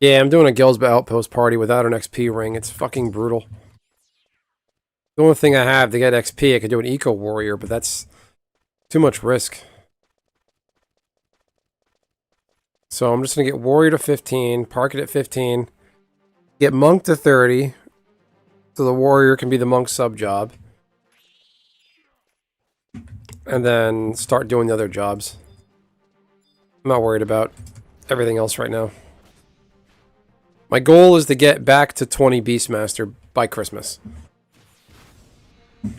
Yeah, I'm doing a Gilsba Outpost party without an XP ring. It's fucking brutal. The only thing I have to get XP, I could do an Eco Warrior, but that's too much risk. So I'm just going to get Warrior to 15, park it at 15, get Monk to 30, so the Warrior can be the Monk sub-job, and then start doing the other jobs. I'm not worried about everything else right now. My goal is to get back to 20 Beastmaster by Christmas. I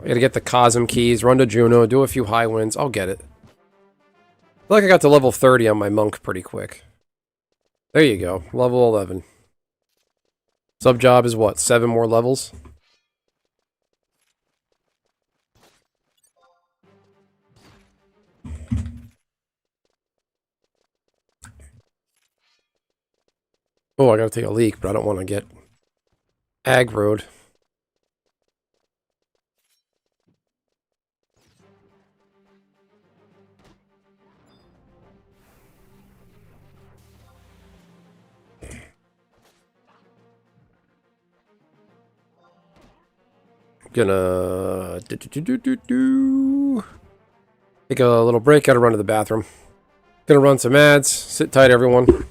gotta get the Cosm keys, run to Juno, do a few high winds. I'll get it. I feel like I got to level 30 on my Monk pretty quick. There you go, level 11. Sub job is what, 7 more levels? Oh, I gotta take a leak, but I don't want to get aggroed. Gonna... Take a little break. Gotta run to the bathroom. Gonna run some ads. Sit tight, everyone.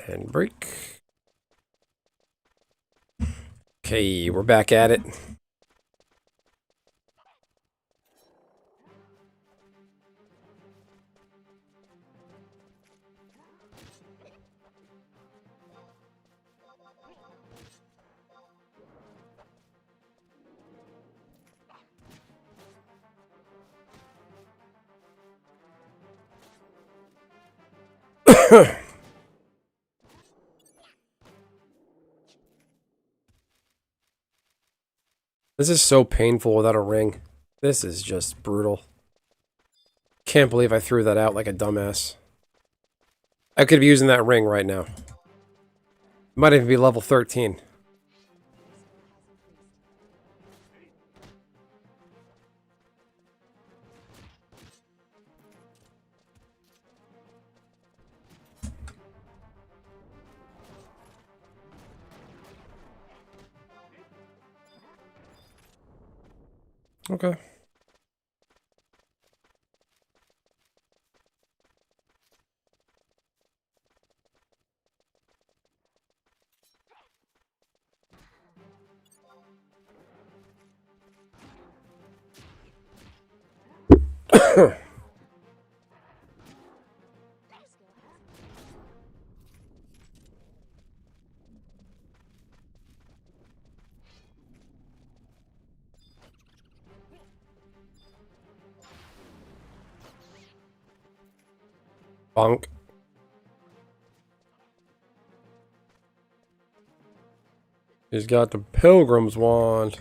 And break. Okay, we're back at it. This is so painful without a ring. This is just brutal. Can't believe I threw that out like a dumbass. I could be using that ring right now. Might even be level 13. Okay. Bonk. He's got the Pilgrim's Wand.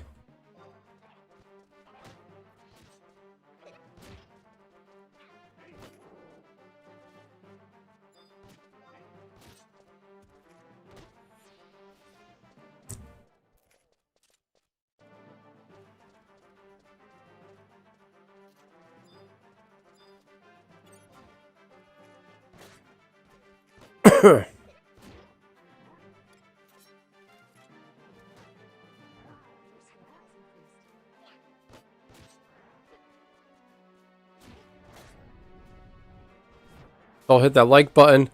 I'll hit that like button.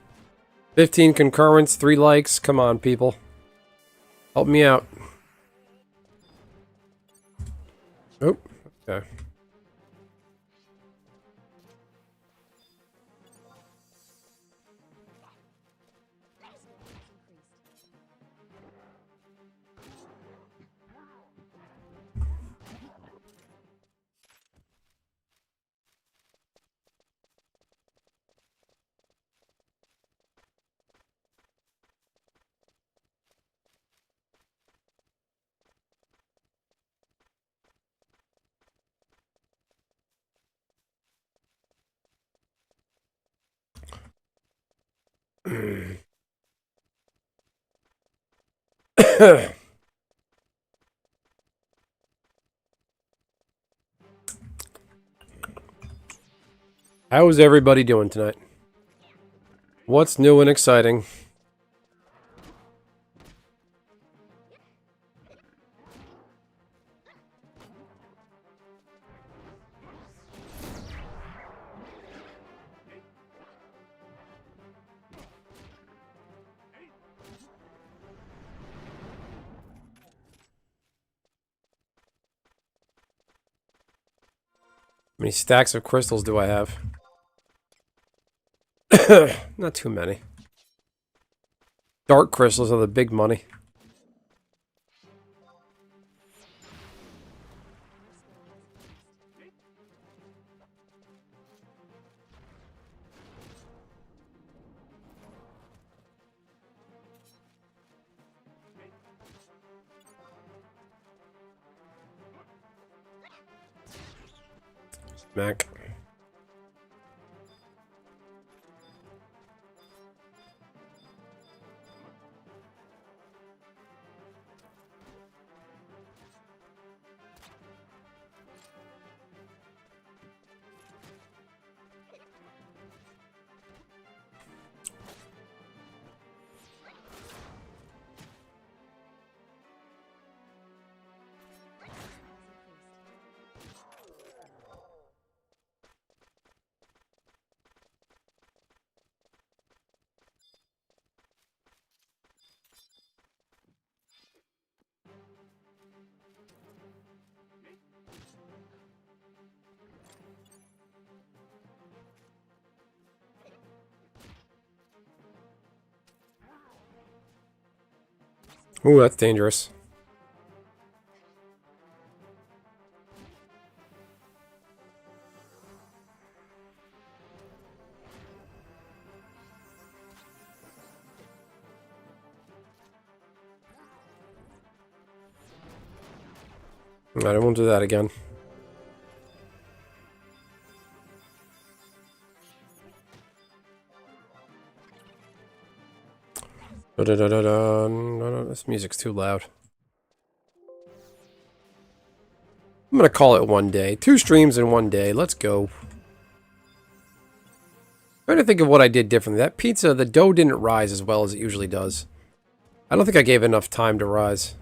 15 concurrents, 3 likes. Come on, people. Help me out. Oh, okay. How is everybody doing tonight? What's new and exciting? How many stacks of crystals do I have? Not too many. Dark crystals are the big money. Mac. Ooh, that's dangerous. Alright, I won't do that again. No, this music's too loud. I'm gonna call it one day. 2 streams in one day. Let's go. Trying to think of what I did differently. That pizza, the dough didn't rise as well as it usually does. I don't think I gave enough time to rise.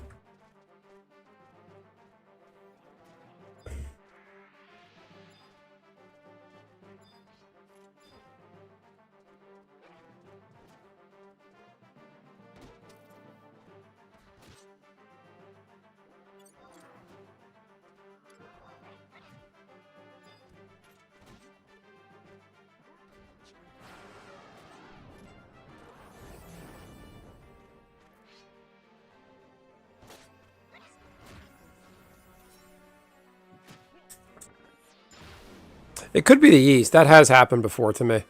It could be the yeast. That has happened before to me.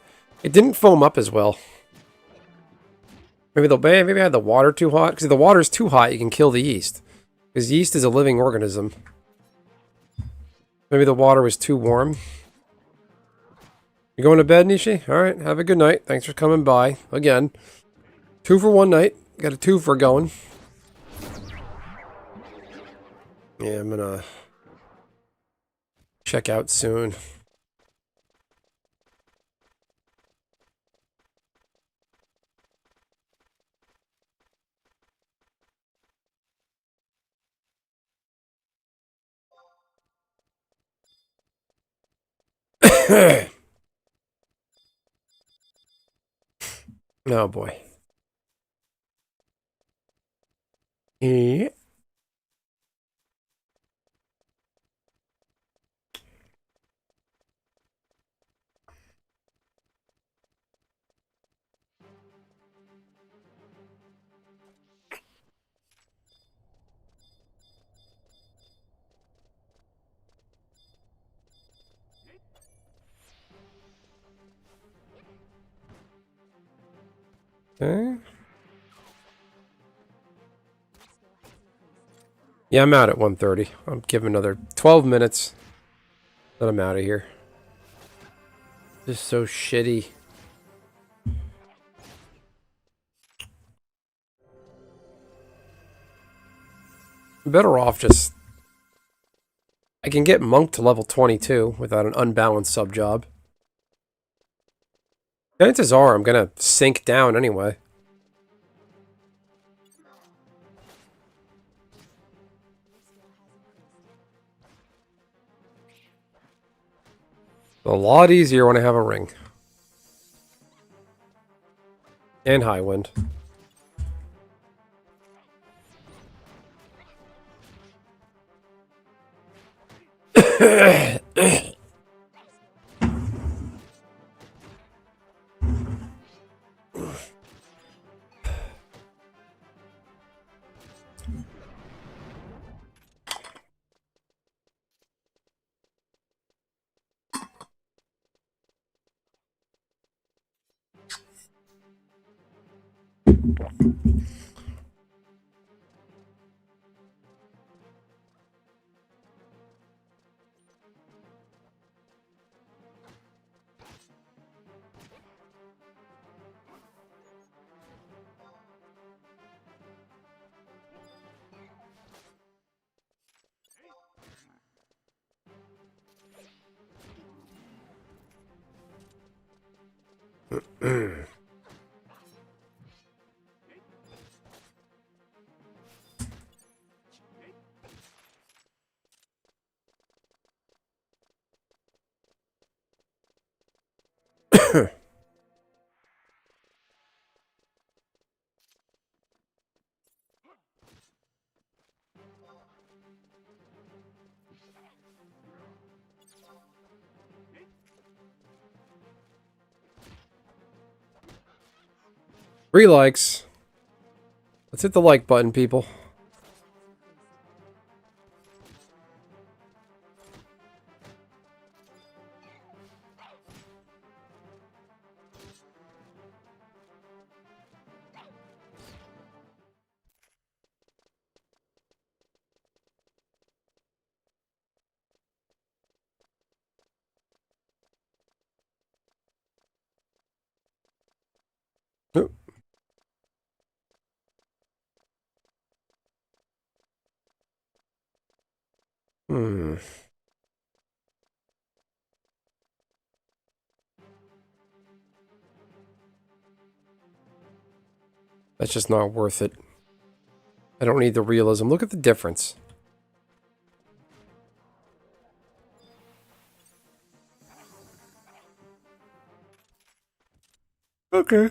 It didn't foam up as well. Maybe I had the water too hot. Because if the water's too hot, you can kill the yeast. Because yeast is a living organism. Maybe the water was too warm. You going to bed, Nishi? Alright, have a good night. Thanks for coming by. Again. 2 for 1 night. Got a 2 for going. Yeah, I'm gonna check out soon. Oh boy. Yeah. Okay. Yeah, I'm out at 1:30. I'll give another 12 minutes. Then I'm out of here. This is so shitty. I'm better off just... I can get Monk to level 22 without an unbalanced sub-job. Chances are I'm gonna sink down anyway. A lot easier when I have a ring. And high wind. Three likes. Let's hit the like button, people. Oop. Hmm. That's just not worth it. I don't need the realism. Look at the difference. Okay.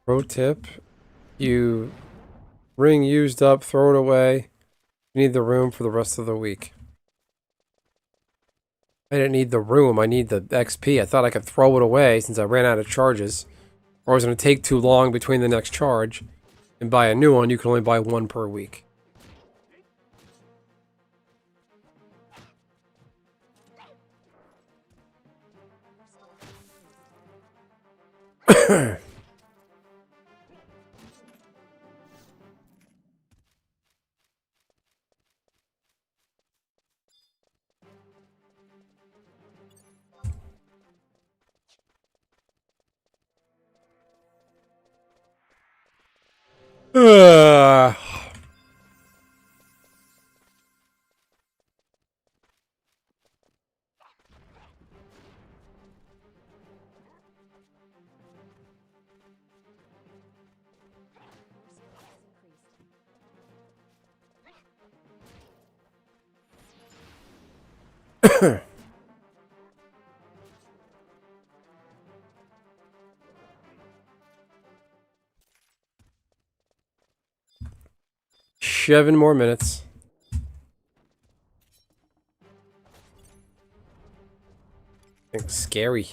Pro tip. You ring used up, throw it away. You need the room for the rest of the week. I didn't need the room, I need the XP. I thought I could throw it away since I ran out of charges. Or it was going to take too long between the next charge. And buy a new one, you can only buy one per week. uh, 7 more minutes. It's scary.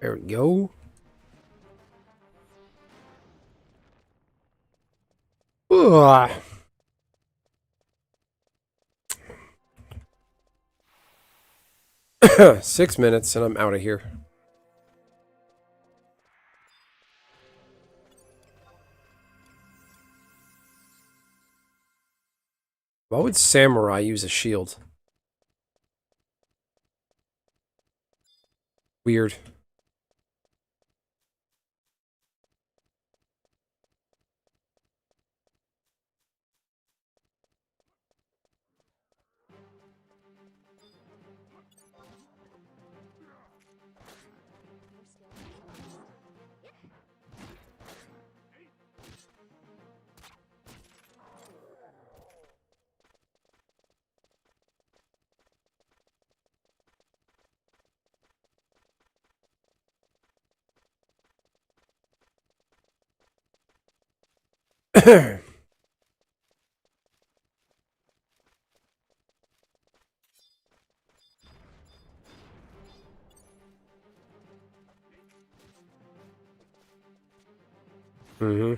There we go. Ugh. Six minutes and I'm out of here. Why would Samurai use a shield? Weird. Mm-hmm.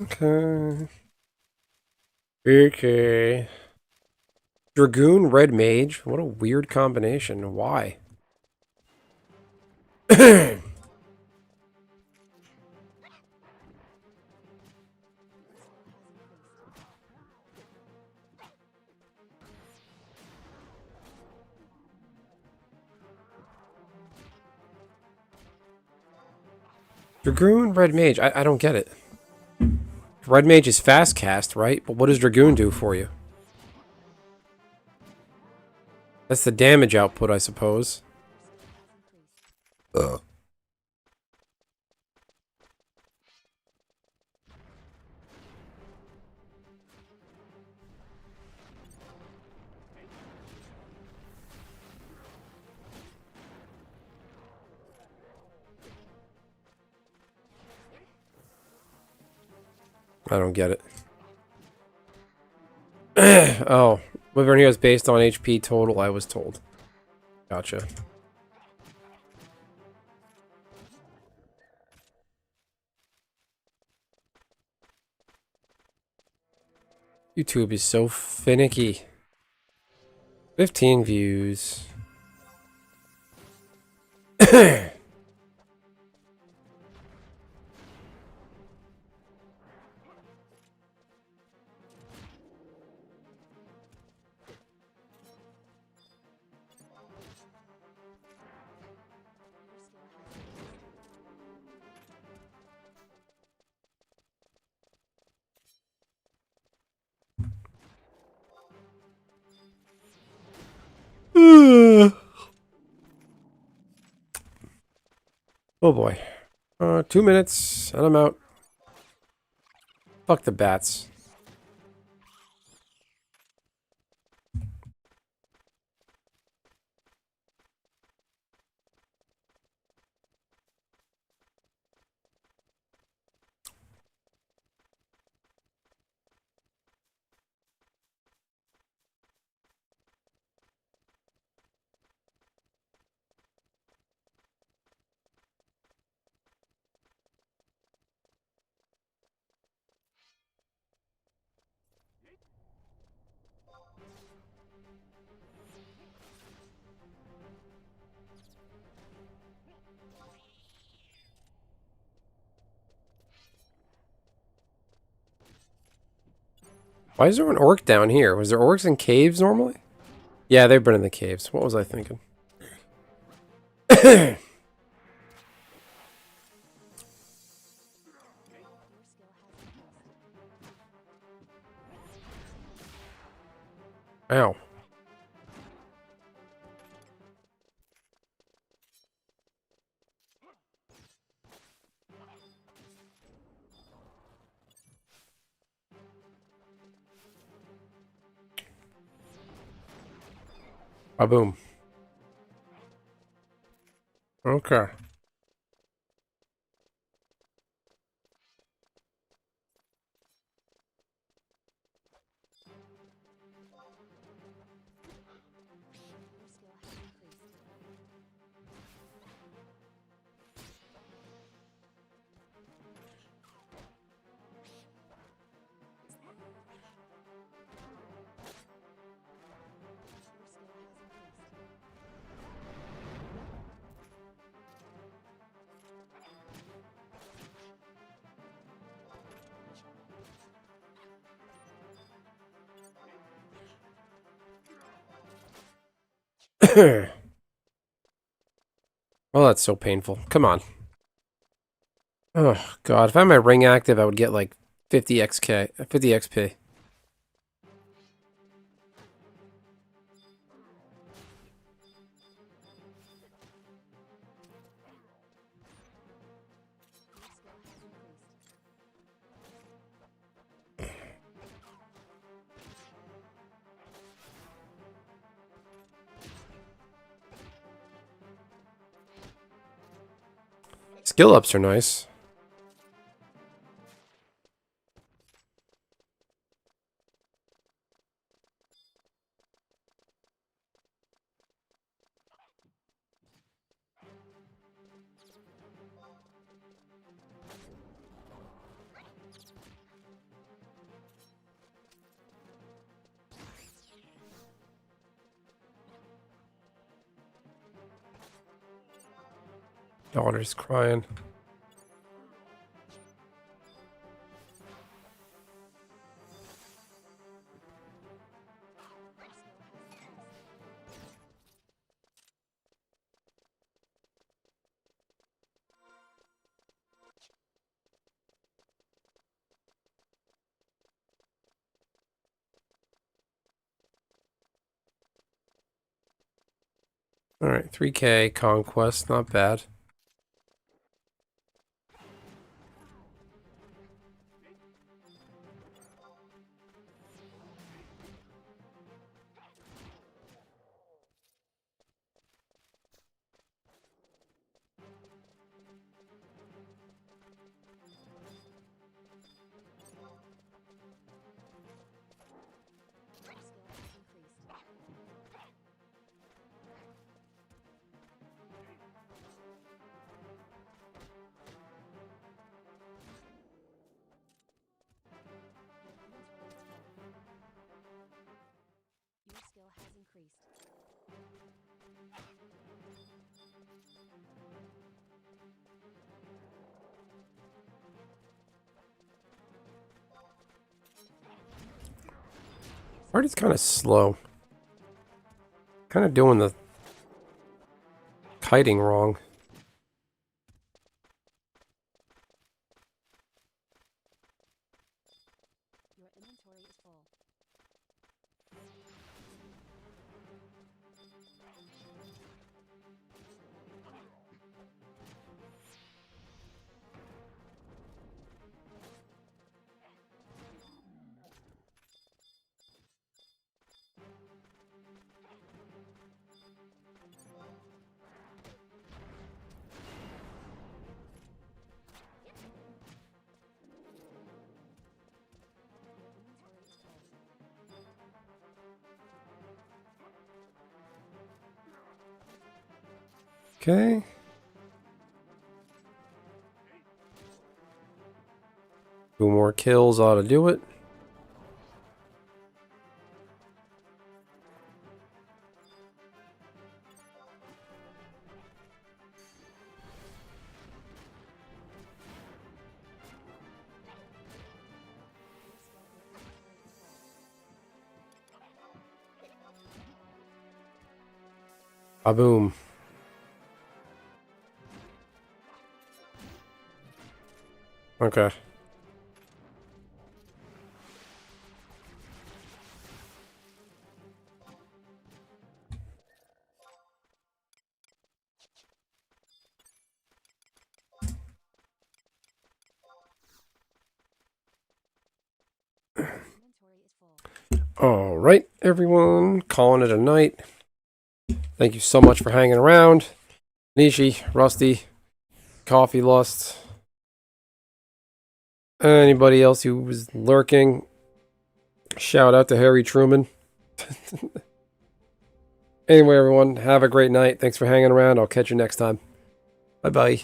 Okay. Okay. Dragoon, Red Mage. What a weird combination. Why? Dragoon, Red Mage. I don't get it. Red Mage is fast cast, right? But what does Dragoon do for you? That's the damage output, I suppose. Ugh. I don't get it. Oh, Wyvern here is based on HP total, I was told. Gotcha. YouTube is so finicky. 15 views. Oh boy. 2 minutes, and I'm out. Fuck the bats. Why is there an orc down here? Was there orcs in caves normally? Yeah, they've been in the caves. What was I thinking? Ow. Boom. Okay. Your skill has increased. Your skill has increased. Oh, that's so painful. Come on. Oh, God. If I had my ring active, I would get like 50 XK, 50 XP. Your skill has increased. Skill ups are nice. Daughter's crying. Your skill has increased. All right, 3K conquest, not bad. Your skill has increased. Your inventory is full. Your skill has increased. Party's kind of slow. Kind of doing the kiting wrong. Your inventory is full. Your inventory is full. Okay. Two more kills ought to do it. Your inventory is full. Boom. Okay. Your inventory is full. All right, everyone. Calling it a night. Thank you so much for hanging around. Nishi, Rusty, Coffee Lust, anybody else who was lurking. Shout out to Harry Truman. Anyway, everyone, have a great night. Thanks for hanging around. I'll catch you next time. Bye-bye.